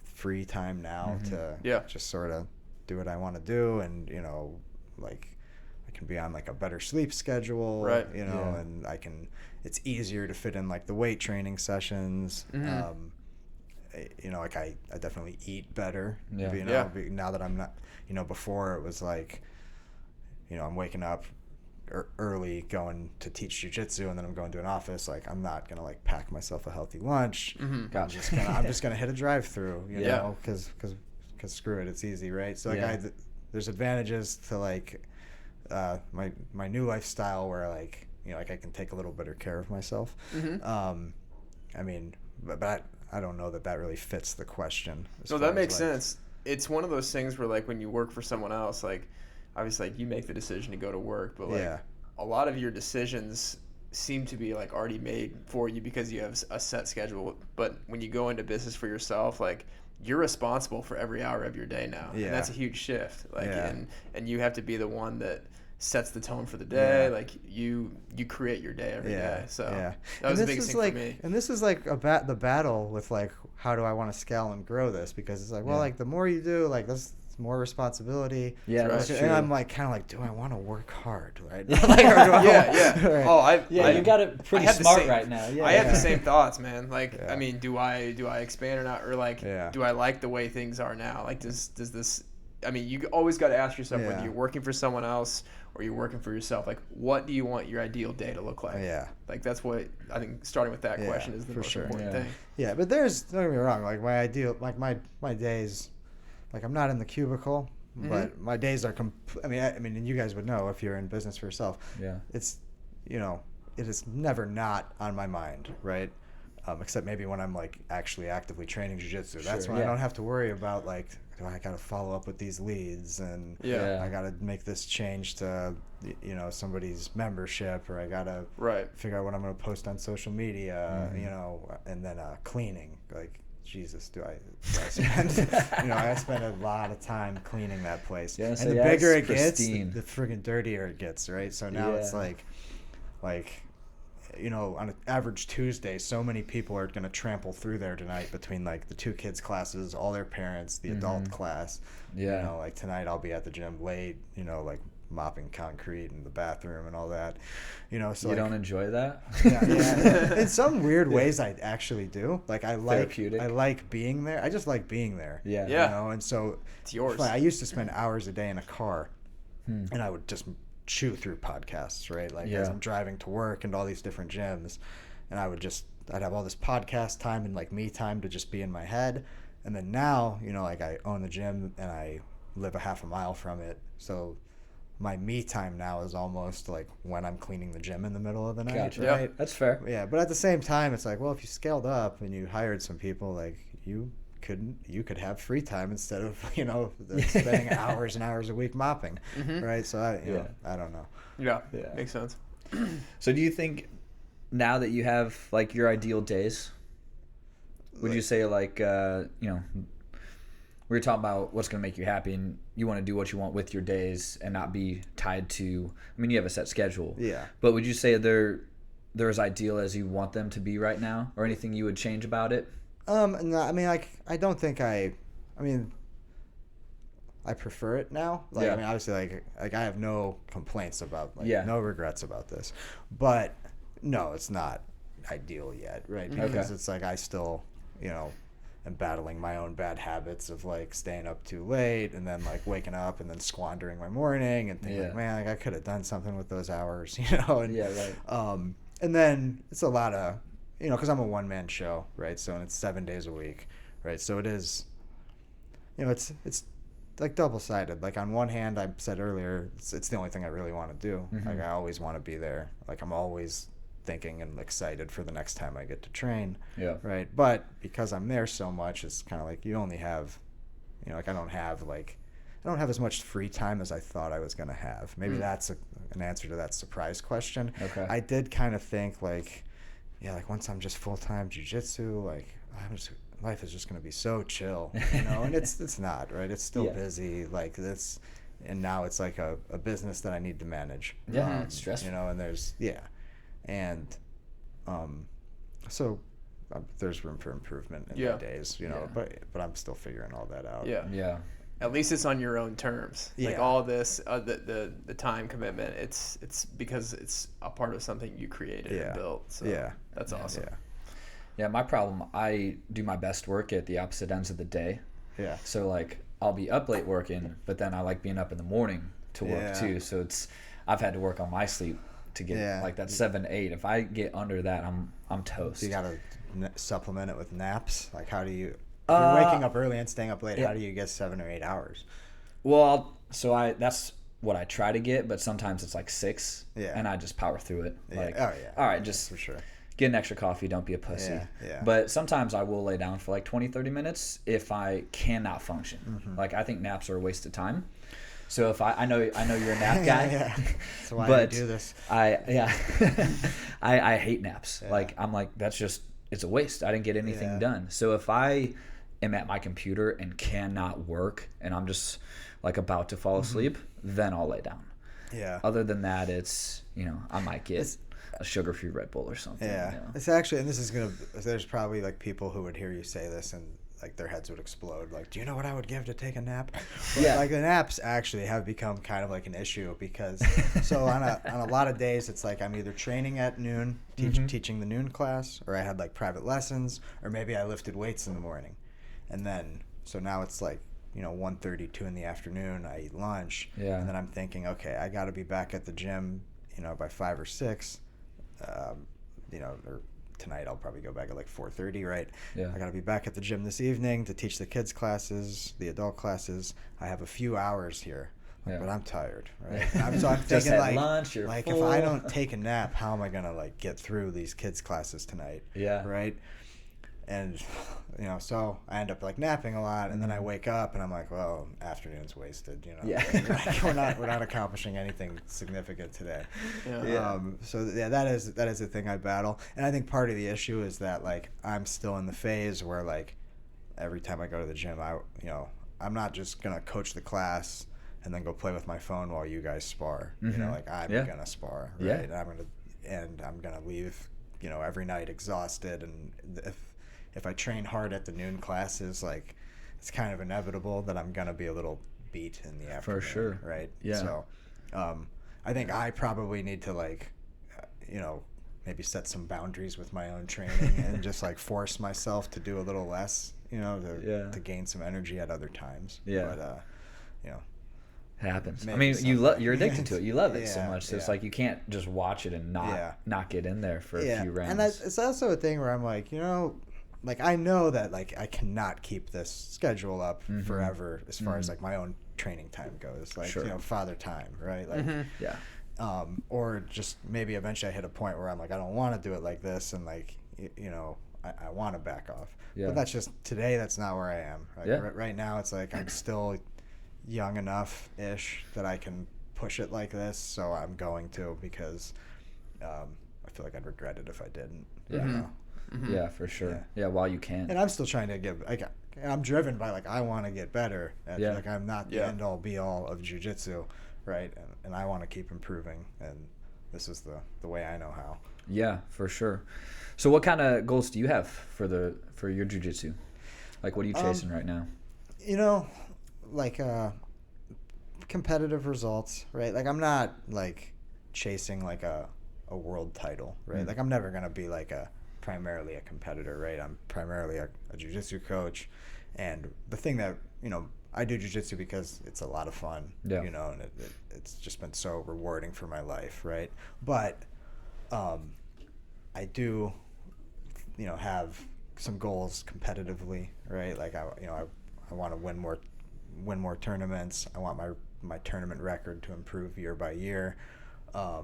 free time now to just sort of do what I want to do, and like I can be on like a better sleep schedule, right? And it's easier to fit in like the weight training sessions. Like I definitely eat better. Now that I'm not, before it was like, I'm waking up early going to teach jiu-jitsu, and then I'm going to an office. Like I'm not gonna like pack myself a healthy lunch. Gotcha. I'm just gonna hit a drive-through, because screw it, it's easy, right? So like there's advantages to like my new lifestyle where like like I can take a little better care of myself. I mean, but I don't know that really fits the question. No, that makes sense. It's one of those things where like when you work for someone else, like obviously like you make the decision to go to work, but like a lot of your decisions seem to be like already made for you because you have a set schedule. But when you go into business for yourself, like you're responsible for every hour of your day now. And that's a huge shift. Like and you have to be the one that sets the tone for the day. Like you create your day every day. So that was the biggest thing for me. And this is like the battle with like, how do I want to scale and grow this? Because it's like, well, like the more you do, like this more responsibility. Yeah, that's and true. I'm like kind of like, do I want to work hard? Right? Yeah. Right. Oh, you got it pretty have the smart same- right now. Yeah, I have the same thoughts, man. Like, Yeah. I mean, do I expand or not, or like, Yeah. do I like the way things are now? Like, does this? I mean, you always got to ask yourself whether Yeah. you're working for someone else or you're working for yourself. Like, what do you want your ideal day to look like? Yeah. Like, that's what I think. Starting with that Yeah, question is the for most sure. important Yeah. thing. Yeah, but don't get me wrong. Like my ideal, like my days, like I'm not in the cubicle, but my days are. I mean, and you guys would know if you're in business for yourself. Yeah. It's, it is never not on my mind, right? Except maybe when I'm like actually actively training jiu-jitsu. That's Sure, when I yeah. don't have to worry about like, do I got to follow up with these leads and Yeah. I got to make this change to, somebody's membership, or I got to Right. figure out what I'm going to post on social media, and then cleaning. Like, Jesus, do I spend, I spend a lot of time cleaning that place. Yeah, so and the yeah, bigger it it's gets, pristine. the friggin' dirtier it gets, right? So now it's Yeah. like, on an average Tuesday, so many people are going to trample through there tonight between like the two kids' classes, all their parents, the adult class. Yeah. Like tonight I'll be at the gym late, like mopping concrete in the bathroom and all that. So You like, don't enjoy that? yeah. In some weird ways I actually do. Like I Therapeutic. like being there. I just like being there. Yeah. Yeah. And so It's yours. I used to spend hours a day in a car and I would just chew through podcasts, right? Like as Yeah. I'm driving to work and all these different gyms, and I'd have all this podcast time and like me time to just be in my head. And then now, like I own the gym and I live a half a mile from it. So my me time now is almost like when I'm cleaning the gym in the middle of the night, Gotcha. Yeah. right? That's fair. Yeah, but at the same time, it's like, well, if you scaled up and you hired some people, like you could have free time instead of spending hours and hours a week mopping, right? So I don't know. Yeah. Yeah. Makes sense. So do you think now that you have like your ideal days, would you say like we were talking about what's going to make you happy and you want to do what you want with your days and not be tied to, I mean, you have a set schedule. Yeah. But would you say they're as ideal as you want them to be right now, or anything you would change about it? No, I mean, like, I don't think I prefer it now. Like, Yeah. I mean, obviously, like I have no complaints about, like, Yeah. no regrets about this. But no, it's not ideal yet, right? Because Okay. it's like I still, am battling my own bad habits of like staying up too late and then like waking up and then squandering my morning and thinking, Yeah. like, man, like I could have done something with those hours, And Yeah, right. and then it's a lot of, because I'm a one-man show, right? So and it's 7 days a week, right? So it is, it's like double-sided. Like on one hand, I said earlier, it's the only thing I really want to do. Like I always want to be there. Like I'm always thinking and excited for the next time I get to train, Yeah. right? But because I'm there so much, it's kind of like you only have, like I don't have as much free time as I thought I was going to have. Maybe that's an answer to that surprise question. Okay. I did kind of think like, yeah, like once I'm just full-time jiu-jitsu, like life is just going to be so chill, and it's not, right? It's still Yeah. busy, like this, and now it's like a business that I need to manage. Yeah, it's stressful. And there's, and so there's room for improvement in Yeah. my days, Yeah. but I'm still figuring all that out. Yeah. Yeah. At least it's on your own terms. Like Yeah. all this, the time commitment. It's because it's a part of something you created Yeah. and built. So Yeah. that's awesome. Yeah, my problem, I do my best work at the opposite ends of the day. Yeah. So like I'll be up late working, but then I like being up in the morning to work Yeah. too. So I've had to work on my sleep to get like that 7-8. If I get under that, I'm toast. So you got to supplement it with naps. Like how do you? If you're waking up early and staying up late, yeah. how do you get 7 or 8 hours? Well, that's what I try to get, but sometimes it's like 6, Yeah. and I just power through it. Yeah. Like, Oh, yeah. all right, just For sure. get an extra coffee. Don't be a pussy. Yeah. But sometimes I will lay down for like 20-30 minutes if I cannot function. Like I think naps are a waste of time. So if I know you're a nap guy. Yeah. That's why but I do this. I hate naps. Yeah. Like I'm like it's a waste. I didn't get anything Yeah. done. So if I am at my computer and cannot work and I'm just like about to fall asleep, then I'll lay down. Yeah. Other than that, it's I might get a sugar-free Red Bull or something. Yeah. It's actually, and this is there's probably like people who would hear you say this and like their heads would explode. Like, do you know what I would give to take a nap? Yeah. Like the naps actually have become kind of like an issue because so on a lot of days it's like I'm either training at noon, teaching the noon class, or I had like private lessons, or maybe I lifted weights in the morning. And then so now it's like, 1:30, 2 in the afternoon, I eat lunch, and then I'm thinking, okay, I got to be back at the gym, by 5 or 6, or tonight I'll probably go back at like 4:30, right? Yeah. I got to be back at the gym this evening to teach the kids classes, the adult classes. I have a few hours here, but I'm tired, right? So I'm Just thinking had lunch, you're like full. if I don't take a nap, how am I gonna like get through these kids classes tonight? Yeah. Right. And so I end up like napping a lot, and then I wake up and I'm like, well, afternoon's wasted. Yeah. Like, we're not accomplishing anything significant today. Yeah. That is the thing I battle, and I think part of the issue is that like I'm still in the phase where like every time I go to the gym, I'm not just gonna coach the class and then go play with my phone while you guys spar. Like I'm gonna spar, right? And I'm gonna leave, every night exhausted, and if I train hard at the noon classes, like it's kind of inevitable that I'm gonna be a little beat in the afternoon. For sure. Right. Yeah. So, I think I probably need to like, maybe set some boundaries with my own training and just like force myself to do a little less, to gain some energy at other times. Yeah. But, happens. I maybe mean, you're addicted to it. You love it so Yeah, much. So it's yeah. like you can't just watch it and not get in there for a few rounds. And it's also a thing where I'm like, like I know that like I cannot keep this schedule up forever as far as like my own training time goes. Like, father time, right? Like, Yeah. Or just maybe eventually I hit a point where I'm like, I don't want to do it like this, and like, I want to back off. Yeah. But that's just today. That's not where I am. Like, Yeah. Right now, it's like I'm still young enough-ish that I can push it like this, so I'm going to, because I feel like I'd regret it if I didn't. Yeah. Yeah, for sure. Yeah, while you can. And I'm still trying to get. Like, I'm driven by like I want to get better. Like I'm not the end all be all of jiu-jitsu, right? And I want to keep improving. And this is the way I know how. Yeah, for sure. So what kind of goals do you have for your jiu-jitsu? Like, what are you chasing right now? Like competitive results, right? Like I'm not like chasing like a world title, right? Like I'm never gonna be like primarily a competitor, right? I'm primarily a jiu-jitsu coach, and the thing that I do jiu-jitsu because it's a lot of fun, and it's just been so rewarding for my life, right? But I do have some goals competitively, right? Like I want to win more tournaments. I want my tournament record to improve year by year. I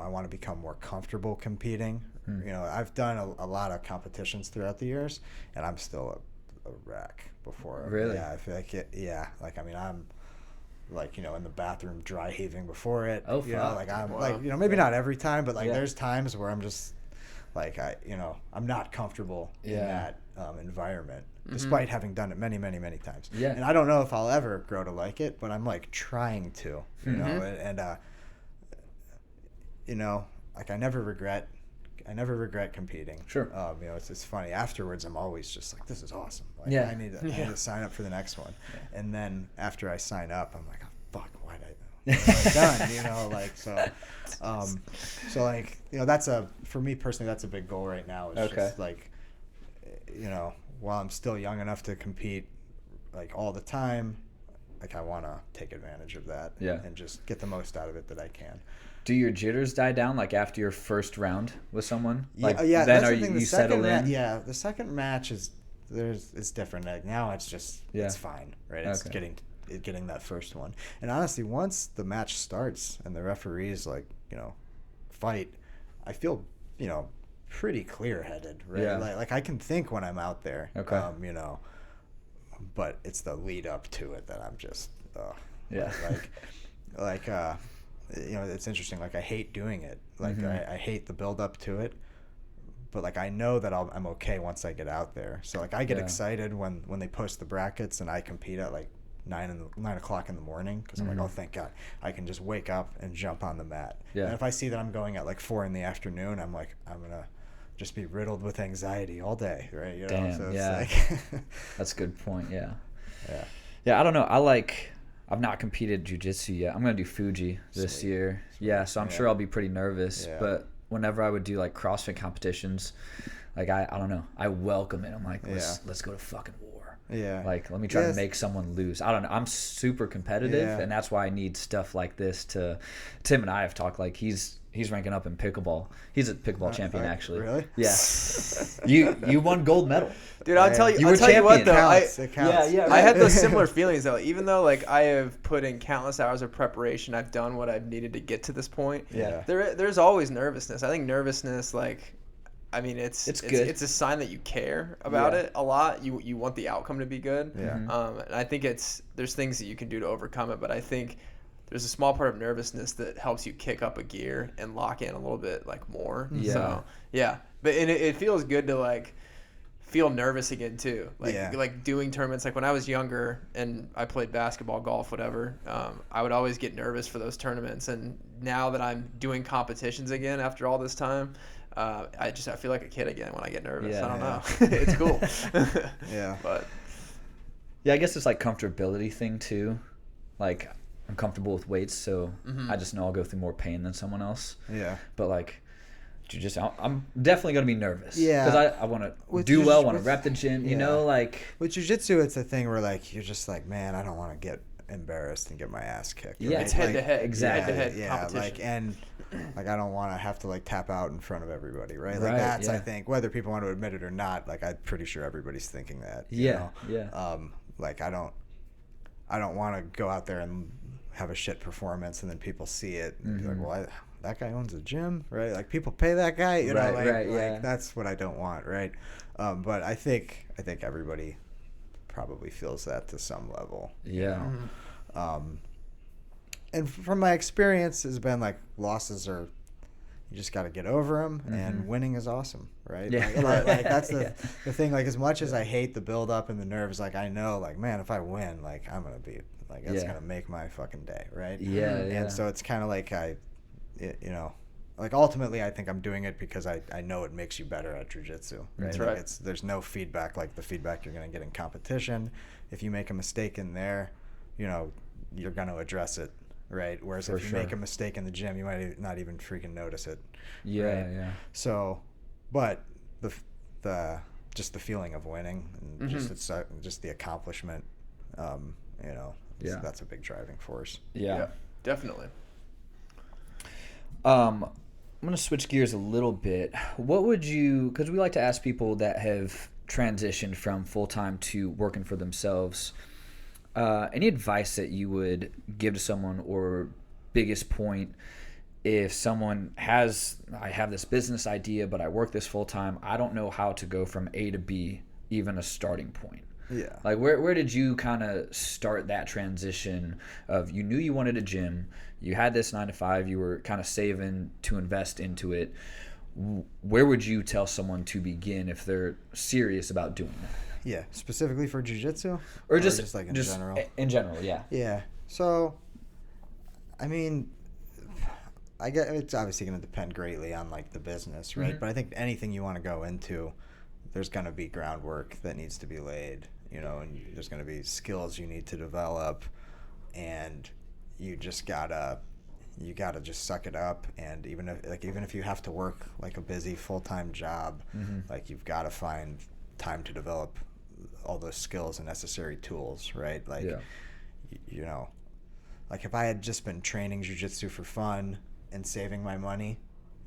want to become more comfortable competing. I've done a lot of competitions throughout the years, and I'm still a wreck before. Really? Yeah, I feel like it. Yeah, like I mean, I'm like in the bathroom dry heaving before it. Oh, fuck. Like I'm Wow. like maybe not every time, but like there's times where I'm just like I'm not comfortable in that environment, despite having done it many times. Yeah. And I don't know if I'll ever grow to like it, but I'm like trying to, like I never regret competing. Sure. It's funny. Afterwards, I'm always just like, this is awesome. Like, Yeah. I need to sign up for the next one. Yeah. And then after I sign up, I'm like, oh, fuck, what have I done? Like, so like, that's for me personally, that's a big goal right now. Is just like, while I'm still young enough to compete like all the time, like I want to take advantage of that and just get the most out of it that I can. Do your jitters die down like after your first round with someone? Like, then that's are the thing. you settle in? The second match is different. Like now it's just it's fine, right? It's getting that first one. And honestly, once the match starts and the referees fight, I feel pretty clear-headed, right? Yeah. Like I can think when I'm out there. Okay. But it's the lead up to it that I'm just it's interesting. Like I hate doing it. Like I hate the build up to it. But like I know that I'm okay once I get out there. So like I get excited when they post the brackets and I compete at like 9 o'clock in the morning, because I'm like, oh, thank God, I can just wake up and jump on the mat. Yeah. And if I see that I'm going at like 4 in the afternoon, I'm like, I'm gonna just be riddled with anxiety all day, right? You know? Damn, so it's yeah. like That's a good point. Yeah. yeah. Yeah, I don't know. I've not competed jiu-jitsu yet. I'm going to do Fuji this year. Yeah, so I'm sure I'll be pretty nervous. Yeah. But whenever I would do like CrossFit competitions, like I don't know. I welcome it. I'm like, let's go to fucking war. Yeah. Like, let me try to make someone lose. I don't know. I'm super competitive, and that's why I need stuff like this to. Tim and I have talked. Like, he's ranking up in pickleball. He's a pickleball champion, actually. Really? Yeah. You won gold medal. Dude, I'll tell you. You were I'll tell you what champion. though. It counts. Yeah. I had those similar feelings though. Even though like I have put in countless hours of preparation, I've done what I've needed to get to this point. Yeah. There's always nervousness. I think nervousness, like, I mean, it's good. It's a sign that you care about it a lot. You want the outcome to be good. Yeah. And I think there's things that you can do to overcome it, but I think there's a small part of nervousness that helps you kick up a gear and lock in a little bit like more. Yeah. So yeah, but it feels good to like feel nervous again too. Like doing tournaments. Like when I was younger and I played basketball, golf, whatever, I would always get nervous for those tournaments. And now that I'm doing competitions again after all this time, I feel like a kid again when I get nervous. Yeah, I don't know. It's cool. Yeah. But Yeah, I guess it's like comfortability thing too. Like, I'm comfortable with weights, so I just know I'll go through more pain than someone else. Yeah. But like, I'm definitely gonna be nervous. Yeah. Because I want to do well, want to rep the gym. You Yeah. know, like With jiu-jitsu, it's a thing where like you're just like, man, I don't want to get embarrassed and get my ass kicked. Yeah. right? it's head Like, to head. exactly. Head to head Yeah, competition. like and like I don't want to have to like tap out in front of everybody, right? Like Right, that's I yeah. think whether people want to admit it or not, like I'm pretty sure everybody's thinking that. You Yeah, know? yeah. Like I don't want to go out there and have a shit performance and then people see it and be like, well, that guy owns a gym, right? Like people pay that guy, you know, Right, like yeah. that's what I don't want, right? But I think everybody probably feels that to some level. Yeah. And from my experience has been like losses are, you just got to get over them, and winning is awesome, right? Yeah. Like that's the thing. Like as much as I hate the build up and the nerves, like I know, like man, if I win, like I'm gonna be like that's gonna make my fucking day, right? Yeah. And so it's kind of like you know, like ultimately I think I'm doing it because I know it makes you better at jiu-jitsu, right? That's Like right. there's no feedback like the feedback you're gonna get in competition. If you make a mistake in there, you know, you're gonna address it. Right. Whereas if you make a mistake in the gym, you might not even freaking notice it. Yeah. Right? Yeah. So, but the just the feeling of winning and just the accomplishment, you know, that's a big driving force. Yeah. Definitely. I'm gonna switch gears a little bit. What would you? Because we like to ask people that have transitioned from full time to working for themselves. Any advice that you would give to someone, or biggest point if someone I have this business idea, but I work this full time, I don't know how to go from A to B, even a starting point. Yeah. Like where did you kind of start that transition of you knew you wanted a gym, you had this 9 to 5, you were kind of saving to invest into it. Where would you tell someone to begin if they're serious about doing that? Yeah. Specifically for jiu-jitsu? Or just like in general? In general, yeah. Yeah. So, I mean, I guess it's obviously going to depend greatly on like the business, right? But I think anything you want to go into, there's going to be groundwork that needs to be laid, you know, and there's going to be skills you need to develop, and you gotta just suck it up. And even if you have to work like a busy full-time job, like you've got to find time to develop all those skills and necessary tools, right? Like, you know, like if I had just been training jiu-jitsu for fun and saving my money,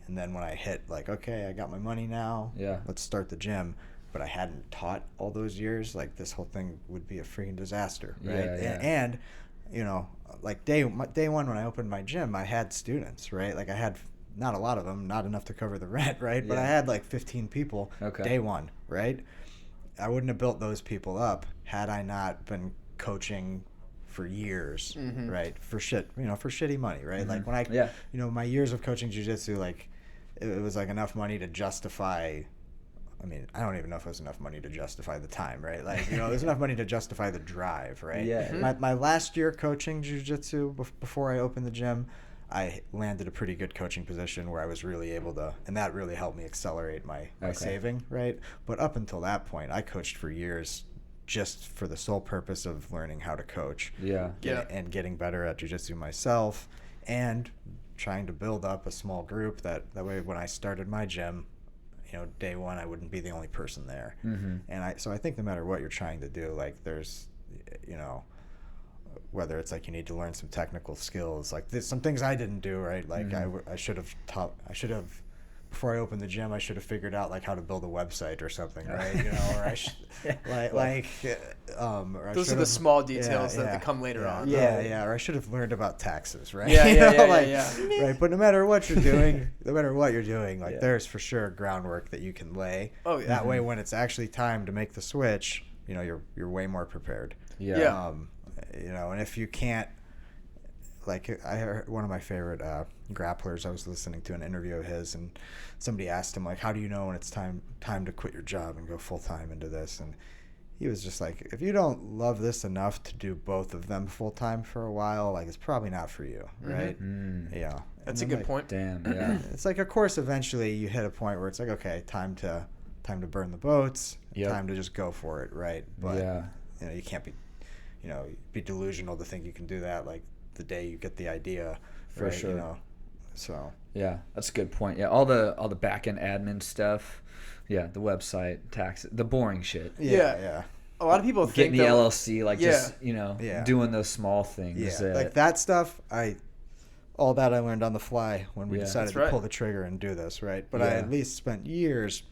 and then when I hit like, okay, I got my money now, let's start the gym, but I hadn't taught all those years, like this whole thing would be a freaking disaster, right? And you know, like day one when I opened my gym, I had students, right? Like I had not a lot of them, not enough to cover the rent, right? But I had like 15 people day one, right? I wouldn't have built those people up had I not been coaching for years, right? For shitty money, right? Like when you know, my years of coaching jiu-jitsu, like it was like enough money to justify, I mean, I don't even know if it was enough money to justify the time, right? Like, you know, there's enough money to justify the drive, right? Yeah. My last year coaching jiu-jitsu before I opened the gym, I landed a pretty good coaching position where I was really able to, and that really helped me accelerate my saving, right? But up until that point, I coached for years just for the sole purpose of learning how to coach. And getting better at jiu-jitsu myself, and trying to build up a small group that way when I started my gym, day one I wouldn't be the only person there. And I think no matter what you're trying to do, like there's, whether it's like you need to learn some technical skills, like there's some things I didn't do, right? Like I should have before I opened the gym, I should have figured out like how to build a website or something, right? Or I should or those are the small details that come later on. Or I should have learned about taxes, right? Right. But no matter what you're doing, like there's for sure groundwork that you can lay. Oh yeah. That way, when it's actually time to make the switch, you're way more prepared. And if you can't, like I heard one of my favorite grapplers, I was listening to an interview of his, and somebody asked him like, how do you know when it's time to quit your job and go full time into this? And he was just like, if you don't love this enough to do both of them full time for a while, like it's probably not for you, right? That's a good point. Damn. Yeah. It's like, of course, eventually you hit a point where it's like, okay, time to burn the boats, time to just go for it, right? But you can't be delusional to think you can do that like the day you get the idea, for right? sure. So that's a good point. All the back end admin stuff, the website, tax, the boring shit. A lot of people think getting the LLC, like just doing those small things. Like that stuff, all that I learned on the fly when we decided to pull the trigger and do this, right? But I at least spent years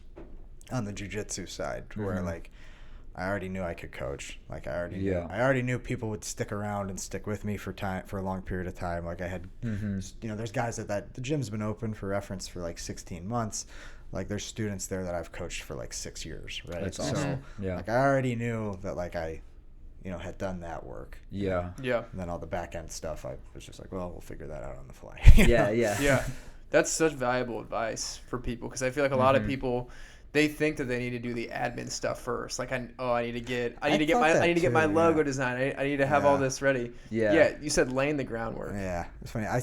on the jiu-jitsu side where like I already knew I could coach. Like I already knew people would stick around and stick with me for a long period of time. Like I had, there's guys that the gym's been open for reference for like 16 months. Like there's students there that I've coached for like 6 years, right? That's awesome. So like I already knew that like I, had done that work. Yeah. And then all the back end stuff, I was just like, well, we'll figure that out on the fly. Yeah. That's such valuable advice for people, because I feel like a lot of people, they think that they need to do the admin stuff first. Like, I need to get my logo design. I need to have all this ready. Yeah. You said laying the groundwork. Yeah. It's funny. I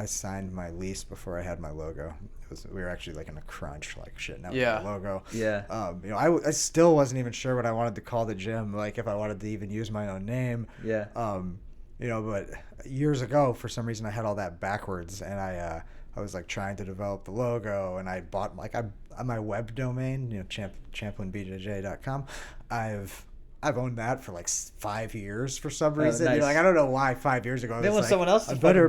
signed my lease before I had my logo. We were actually like in a crunch, like shitting out the logo. Yeah. I still wasn't even sure what I wanted to call the gym. Like if I wanted to even use my own name. Yeah. But years ago, for some reason, I had all that backwards, and I was like trying to develop the logo, and I bought my web domain, champlinbjj.com. I've owned that for like 5 years for some reason. Nice. I don't know why 5 years ago. Then when someone else I better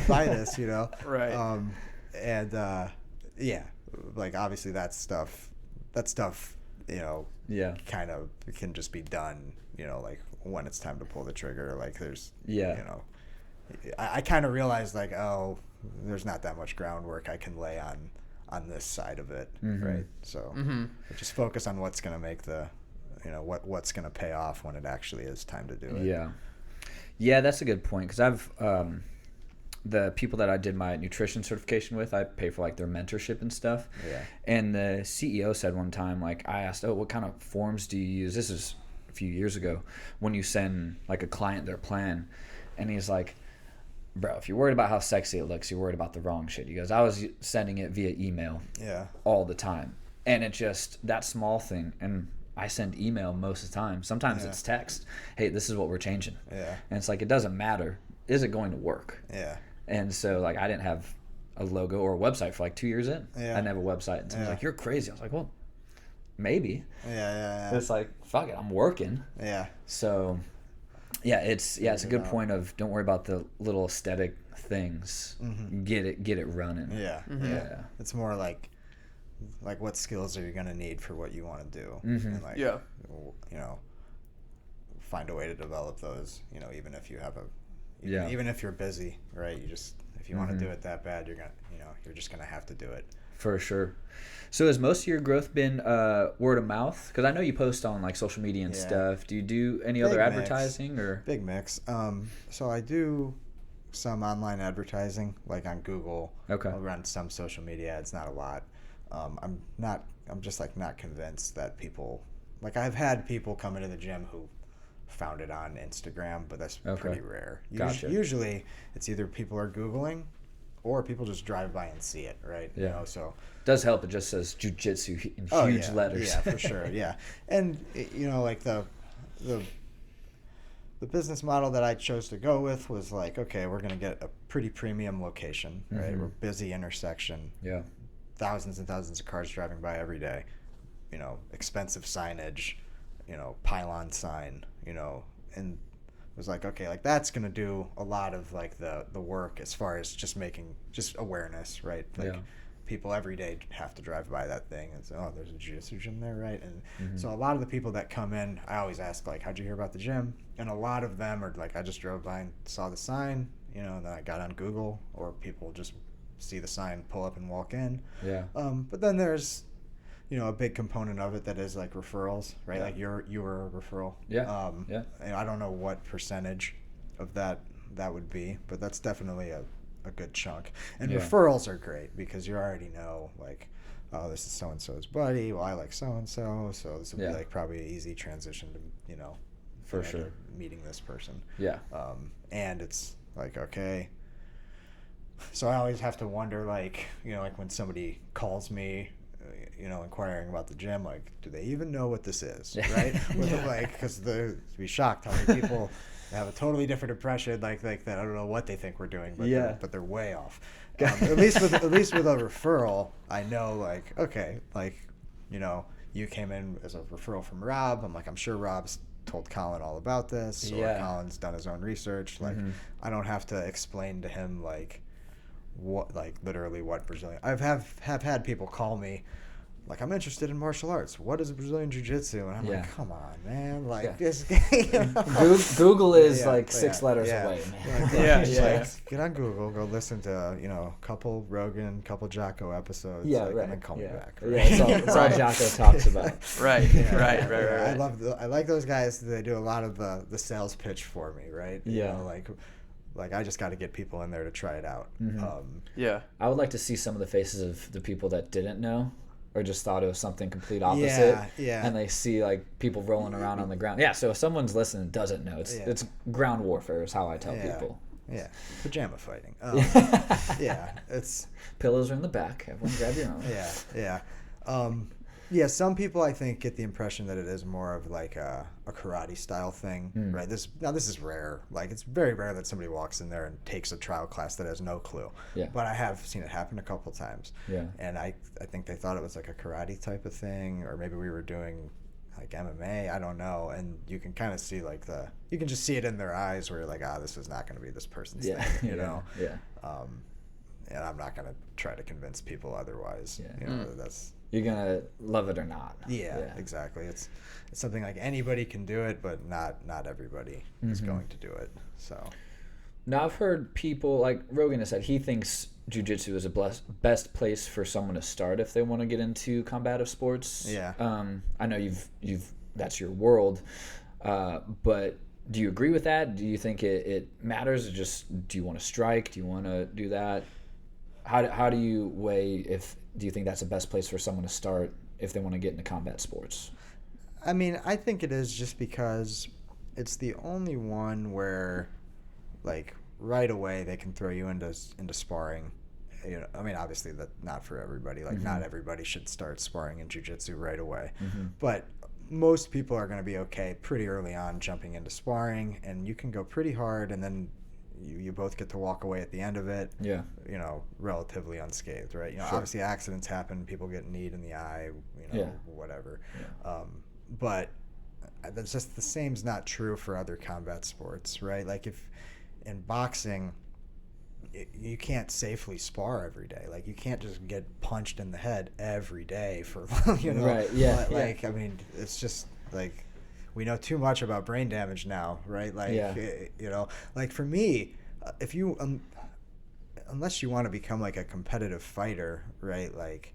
buy this, Right. Like obviously that stuff, kind of can just be done, like when it's time to pull the trigger. Like there's, I kind of realized like, oh, there's not that much groundwork I can lay on this side of it, right? So just focus on what's going to make the, what's going to pay off when it actually is time to do it. Yeah, that's a good point, because I've the people that I did my nutrition certification with, I pay for like their mentorship and stuff. Yeah. And the CEO said one time, like I asked, what kind of forms do you use? This is a few years ago, when you send like a client their plan, and he's like, bro, if you're worried about how sexy it looks, you're worried about the wrong shit. He goes, I was sending it via email all the time. And it just, that small thing, and I send email most of the time. Sometimes it's text. Hey, this is what we're changing. Yeah. And it's like, it doesn't matter. Is it going to work? Yeah. And so like I didn't have a logo or a website for like 2 years in. Yeah. I didn't have a website. And someone's like, you're crazy. I was like, well, maybe. Yeah. It's like, fuck it, I'm working. Yeah. So it's a good point of don't worry about the little aesthetic things. Get it running. Yeah. Yeah. It's more like what skills are you going to need for what you want to do? And find a way to develop those, even if you have even if you're busy, right? You just, if you want to do it that bad, you're just going to have to do it. For sure. So has most of your growth been word of mouth? Because I know you post on like social media and stuff. Do you do any other advertising or? Big mix. So I do some online advertising, like on Google. Okay. I'll run some social media ads, not a lot. I'm just like not convinced that people, like I've had people come into the gym who found it on Instagram, but that's pretty rare. Gotcha. Usually it's either people are Googling or people just drive by and see it, right? Yeah. You know, so Does help. It just says Jiu-Jitsu in huge letters. Yeah, for sure. Yeah. And, you know, like the business model that I chose to go with was like, okay, we're going to get a pretty premium location, right? Mm-hmm. We're busy intersection. Yeah. Thousands and thousands of cars driving by every day. You know, expensive signage, you know, pylon sign, you know, and it was like, okay, like that's going to do a lot of like the work as far as just making just awareness, right? Like people every day have to drive by that thing and say, oh, there's a jiu-jitsu gym there, right? And so a lot of the people that come in, I always ask, like, how'd you hear about the gym? And a lot of them are like, I just drove by and saw the sign, you know, and then I got on Google, or people just see the sign, pull up and walk in. Yeah. But then there's, you know, a big component of it that is like referrals, right? Like you were a referral. Yeah. And I don't know what percentage of that would be, but that's definitely a good chunk. And referrals are great because you already know, like, oh, this is so-and-so's buddy. Well, I like so-and-so, so this will be like probably an easy transition to, you know, for sure, meeting this person. Yeah. And it's like, okay. So I always have to wonder, like, you know, like when somebody calls me, you know, inquiring about the gym, like, do they even know what this is, right? Like, because they'd be shocked how many people have a totally different impression, like that. I don't know what they think we're doing, but they're way off. At least with a referral, I know, like, okay, like, you know, you came in as a referral from Rob. I'm like, I'm sure Rob's told Colin all about this, or Colin's done his own research. Like, I don't have to explain to him, like, what, like, literally what Brazilian. Have had people call me, like, I'm interested in martial arts. What is Brazilian Jiu-Jitsu? And I'm like, come on, man. Like, this, you know? Google is like 6 letters away, man. Like, get on Google, go listen to, you know, a couple Rogan, couple Jocko episodes, and then call me back. Right? Yeah, it's all Jocko talks about. Right. I like those guys. They do a lot of the sales pitch for me, right? You know, like I just got to get people in there to try it out. I would like to see some of the faces of the people that didn't know, or just thought it was something complete opposite. And they see, like, people rolling around on the ground. Yeah, so if someone's listening and doesn't know, it's ground warfare is how I tell people. Yeah, pajama fighting. It's pillows are in the back. Everyone grab your own. Some people, I think, get the impression that it is more of like a karate style thing, right? This is rare. Like, it's very rare that somebody walks in there and takes a trial class that has no clue. Yeah. But I have seen it happen a couple times. Yeah. And I think they thought it was like a karate type of thing, or maybe we were doing like MMA. I don't know. And you can kind of see, like, you can just see it in their eyes where you're like, this is not going to be this person's thing, you know? Yeah. And I'm not going to try to convince people otherwise. Yeah. You know, that's... You're going to love it or not. Yeah, exactly. It's something like anybody can do it, but not everybody is going to do it. So now I've heard people, like Rogan has said, he thinks jiu-jitsu is a best place for someone to start if they want to get into combative sports. Yeah. I know you've that's your world, but do you agree with that? Do you think it matters? Or just, do you want to strike? Do you want to do that? How do you weigh do you think that's the best place for someone to start if they want to get into combat sports? I mean, I think it is, just because it's the only one where, like, right away they can throw you into sparring. You know, I mean, obviously that not for everybody. Like, not everybody should start sparring in jiu-jitsu right away. But most people are going to be okay pretty early on jumping into sparring, and you can go pretty hard, and then you both get to walk away at the end of it, you know, relatively unscathed, right? You know, obviously accidents happen, people get kneed in the eye, you know, whatever. But that's just the same's not true for other combat sports, right? Like, if in boxing, you can't safely spar every day. Like, you can't just get punched in the head every day for, you know, like, I mean, it's just like, we know too much about brain damage now, right? Like, you know, like, for me, if you, unless you want to become like a competitive fighter, right? Like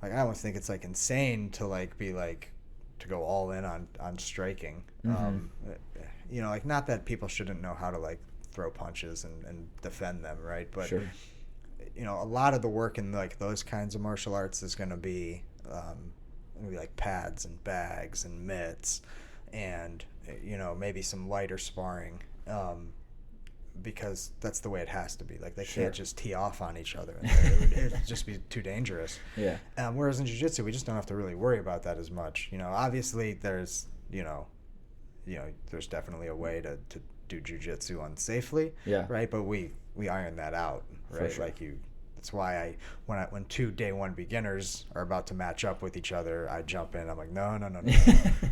I almost think it's like insane to like be like, to go all in on striking. You know, like, not that people shouldn't know how to like throw punches and defend them, right? But, you know, a lot of the work in like those kinds of martial arts is going to be like pads and bags and mitts, and, you know, maybe some lighter sparring, because that's the way it has to be. Like they Sure. can't just tee off on each other. It'd just be too dangerous. Yeah. Whereas in jiu-jitsu, we just don't have to really worry about that as much. Obviously there's, there's definitely a way to do jiu-jitsu unsafely. Yeah. Right. But we iron that out. Right. sure. That's why when two day one beginners are about to match up with each other, I jump in. I'm like, no.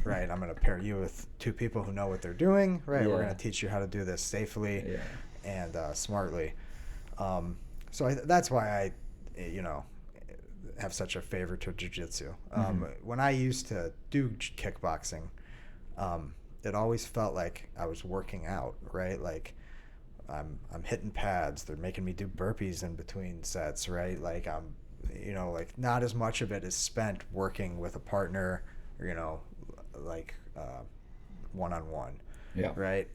Right. I'm going to pair you with two people who know what they're doing. Right. Yeah. We're going to teach you how to do this safely and smartly. So that's why I, have such a favor to jiu-jitsu. When I used to do kickboxing, it always felt like I was working out, right? Like I'm hitting pads. They're making me do burpees in between sets, right? Like I'm, like not as much of it is spent working with a partner, like one-on-one, right?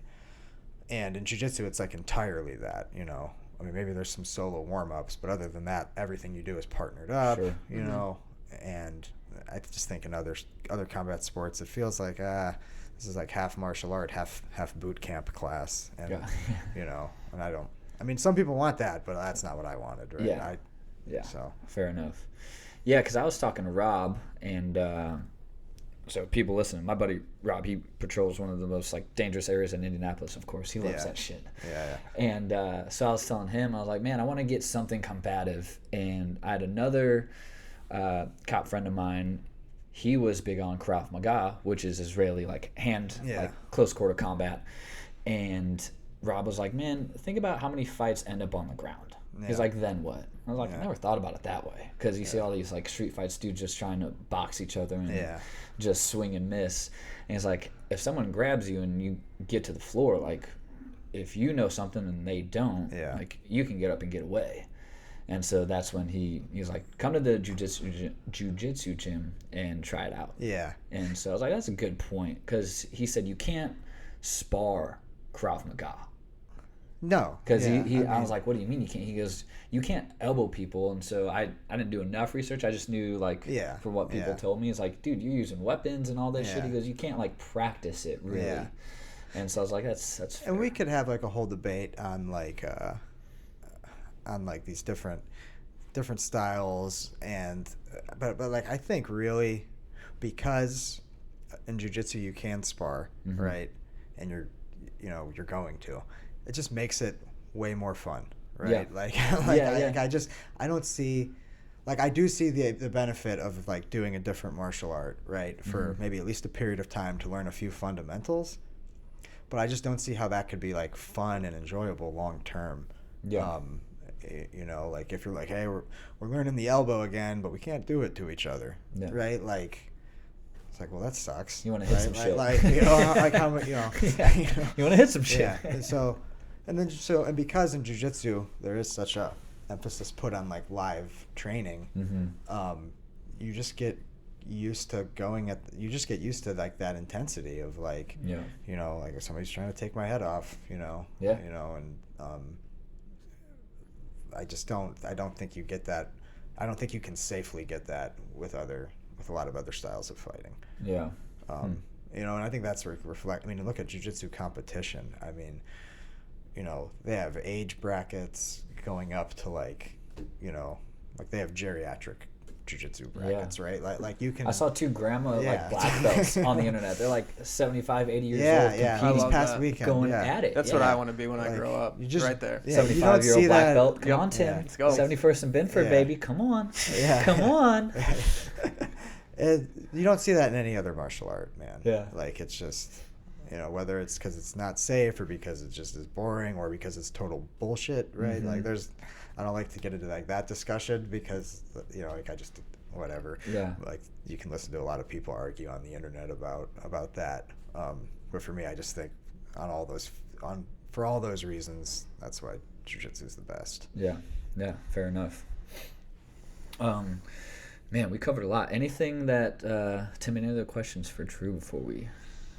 And in jiu-jitsu, it's like entirely that, I mean, maybe there's some solo warm-ups, but other than that, everything you do is partnered up, and I just think in other combat sports, it feels like, this is like half martial art, half boot camp class. And, and some people want that, but that's not what I wanted, right? So fair enough. Yeah, because I was talking to Rob, and so people listening, my buddy Rob, he patrols one of the most dangerous areas in Indianapolis. Of course, he loves that shit. And so I was telling him, I was like, man, I want to get something combative. And I had another cop friend of mine. He was big on Krav Maga, which is Israeli close quarter combat. And Rob was like, man, think about how many fights end up on the ground. He's like, then what? I was like, I never thought about it that way, because you see all these street fights, dudes just trying to box each other and just swing and miss. And he's like, if someone grabs you and you get to the floor, if you know something and they don't, you can get up and get away. And so that's when he's like, come to the jiu-jitsu gym and try it out. Yeah. And so I was like, that's a good point, because he said you can't spar Krav Maga. No. Because I was like, what do you mean you can't? He goes, you can't elbow people. And so I didn't do enough research. I just knew, from what people told me, it's like, dude, you're using weapons and all this shit. He goes, you can't, practice it, really. Yeah. And so I was like, that's fair. And we could have, a whole debate on, these different styles. And, but I think really, because in jiu-jitsu you can spar, right? And you're going to. It just makes it way more fun, right? I don't see, I do see the benefit of doing a different martial art, right? For maybe at least a period of time to learn a few fundamentals, but I just don't see how that could be fun and enjoyable long term. Yeah. If you're hey, we're learning the elbow again, but we can't do it to each other, right? It's well, that sucks. You want to hit some shit. How much, You want to hit some shit. Yeah. And because in jiu-jitsu there is such a emphasis put on live training, you just get used to that intensity of if somebody's trying to take my head off, and I don't think you get that. I don't think you can safely get that with a lot of other styles of fighting. Yeah. And I think that's look at jiu-jitsu competition. I mean, they have age brackets going up to they have geriatric jiu-jitsu brackets, right? You can. I saw two grandma black belts on the internet. They're 75, 80 years old. Yeah. This past weekend, going at it. That's what I want to be when I grow up. You just right there. 75-year-old black belt. Come on, Tim. Let's go. 71st and Binford, baby. Come on. Yeah. Come on. You don't see that in any other martial art, man. Yeah. It's just, whether it's because it's not safe or because it just is boring or because it's total bullshit, right? I don't like to get into that discussion because, I just, whatever. Yeah. You can listen to a lot of people argue on the internet about that. But for me, I just think for all those reasons, that's why jiu-jitsu is the best. Yeah. Yeah. Fair enough. Man, we covered a lot. Anything that, Tim, any other questions for Drew before we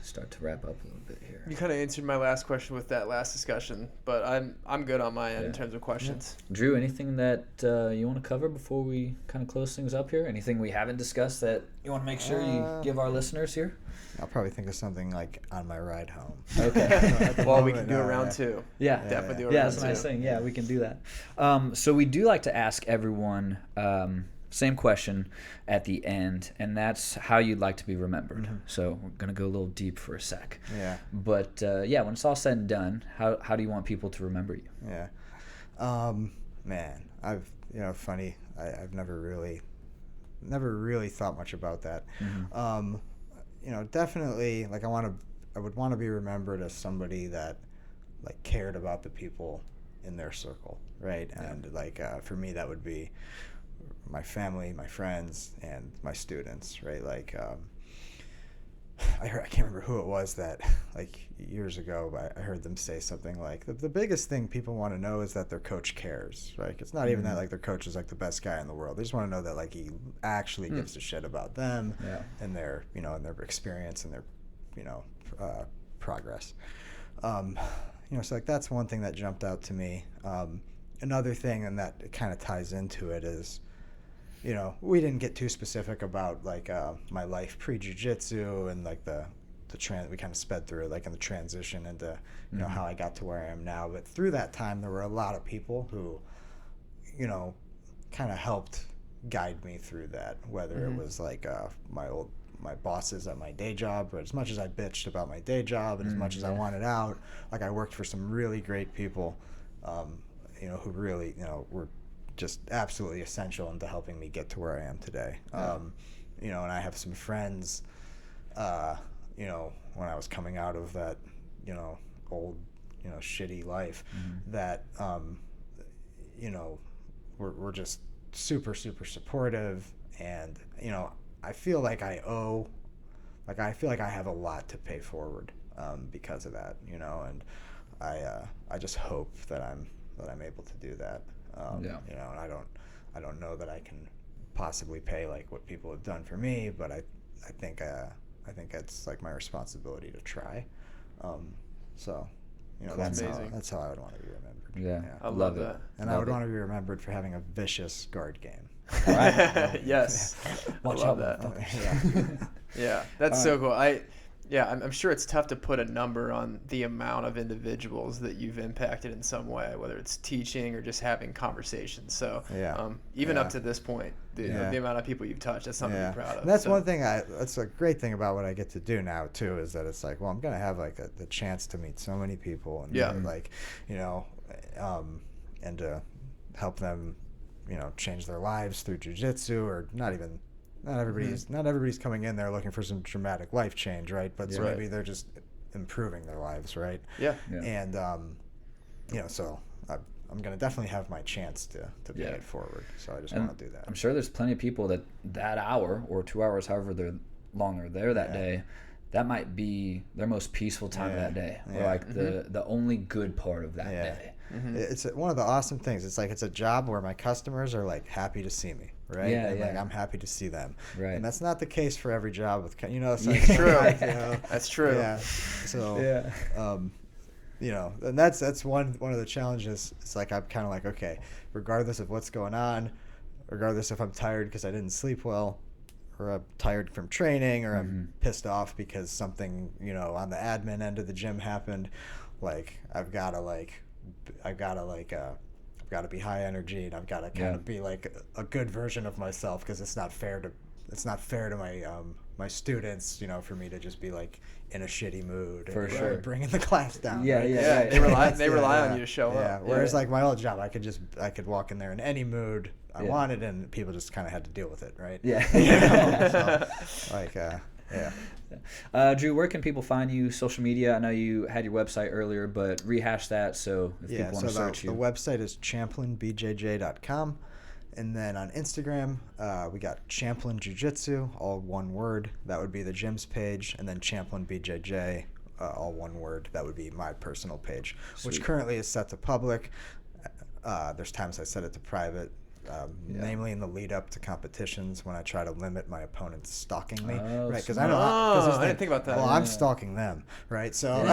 start to wrap up a little bit here. You kind of answered my last question with that last discussion, but I'm good on my end in terms of questions. Yeah. Drew, anything that you want to cover before we kind of close things up here? Anything we haven't discussed that you want to make sure you give our listeners here? I'll probably think of something like on my ride home. Okay. Well, we can do a round two. Yeah. Definitely do a round two. Yeah, that's a nice thing. Yeah, we can do that. So we do like to ask everyone same question at the end, and that's how you'd like to be remembered. Mm-hmm. So we're going to go a little deep for a sec. Yeah. But, when it's all said and done, how do you want people to remember you? Yeah. Man, funny. I've never really thought much about that. Mm-hmm. Definitely, like I would want to be remembered as somebody that, like, cared about the people in their circle, right? Yeah. And, like, for me, that would be my family, my friends, and my students, right? Like, I can't remember who it was that, like, years ago, I heard them say something like, the biggest thing people want to know is that their coach cares, right? It's not even that, like, their coach is, like, the best guy in the world. They just want to know that, like, he actually gives a shit about them and their, and their experience and their, progress. So, like, that's one thing that jumped out to me. Another thing, and that kind of ties into it, is, we didn't get too specific about, like, my life pre-jiu-jitsu and, like, we kind of sped through it, like, in the transition into, how I got to where I am now. But through that time, there were a lot of people who, kind of helped guide me through that, whether it was, like, my bosses at my day job, but as much as I bitched about my day job and as much as I wanted out, like, I worked for some really great people, who really, were just absolutely essential into helping me get to where I am today. And I have some friends, when I was coming out of that, old, shitty life, that, were just super, super supportive. And, I feel like I have a lot to pay forward, because of that, and I just hope that I'm able to do that. And I don't know that I can possibly pay, like, what people have done for me, but I think it's, like, my responsibility to try. That's how I would want to be remembered. Yeah. I love that. And I would want to be remembered for having a vicious guard game. Right. Yes. Watch I love out, that. Yeah, that's so cool. I'm sure it's tough to put a number on the amount of individuals that you've impacted in some way, whether it's teaching or just having conversations. So even up to this point, the amount of people you've touched, that's something to be proud of. And that's one thing. That's a great thing about what I get to do now too, is that it's like, well, I'm gonna have, like, the chance to meet so many people, and like, and to help them, change their lives through jiu-jitsu, or not everybody's coming in there looking for some dramatic life change, right? But so maybe they're just improving their lives, right? Yeah. And so I'm gonna definitely have my chance to pay it forward. So I just want to do that. I'm sure there's plenty of people that hour or 2 hours, however they're there that day, that might be their most peaceful time of that day, or like the only good part of that day. Mm-hmm. It's one of the awesome things. It's like, it's a job where my customers are, like, happy to see me, right? And like, I'm happy to see them, right? And that's not the case for every job with, it's true. That's true. Yeah. So and that's one of the challenges. It's like, I'm kind of like, okay, regardless of what's going on, regardless if I'm tired because I didn't sleep well, or I'm tired from training, or I'm pissed off because something, on the admin end of the gym happened, like, I've got to be high energy, and I've got to kind of be, like, a good version of myself, because it's not fair to my students, for me to just be, like, in a shitty mood and bringing the class down. They rely on you to show up. Whereas like my old job, I could walk in there in any mood I wanted, and people just kind of had to deal with it, right? Drew, where can people find you? Social media? I know you had your website earlier, but rehash that so if people want to search you. The website is champlinbjj.com. And then on Instagram, we got Champlin Jiu-Jitsu, all one word. That would be the gym's page. And then Champlin BJJ, all one word. That would be my personal page, which currently is set to public. There's times I set it to private. namely in the lead up to competitions when I try to limit my opponents stalking me, Oh, right? Because I didn't think about that. Well, I'm stalking them, right? So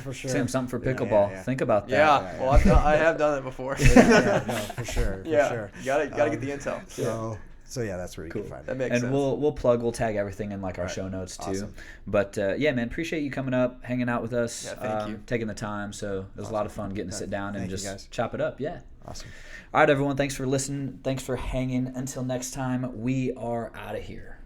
for sure. Same, something for pickleball. Think about that. Yeah, well, I have done it before. No, for sure. Yeah, For sure. you gotta get the intel. So yeah, that's where you can find That it. makes And sense. we'll tag everything in like our show notes too. Awesome. But yeah, man, appreciate you coming up, hanging out with us. Yeah, thank you. Taking the time. So it was a lot of fun getting to sit down and Thank you, just guys. chop it up. Yeah. Awesome. All right, everyone. Thanks for listening. Thanks for hanging. Until next time, we are out of here.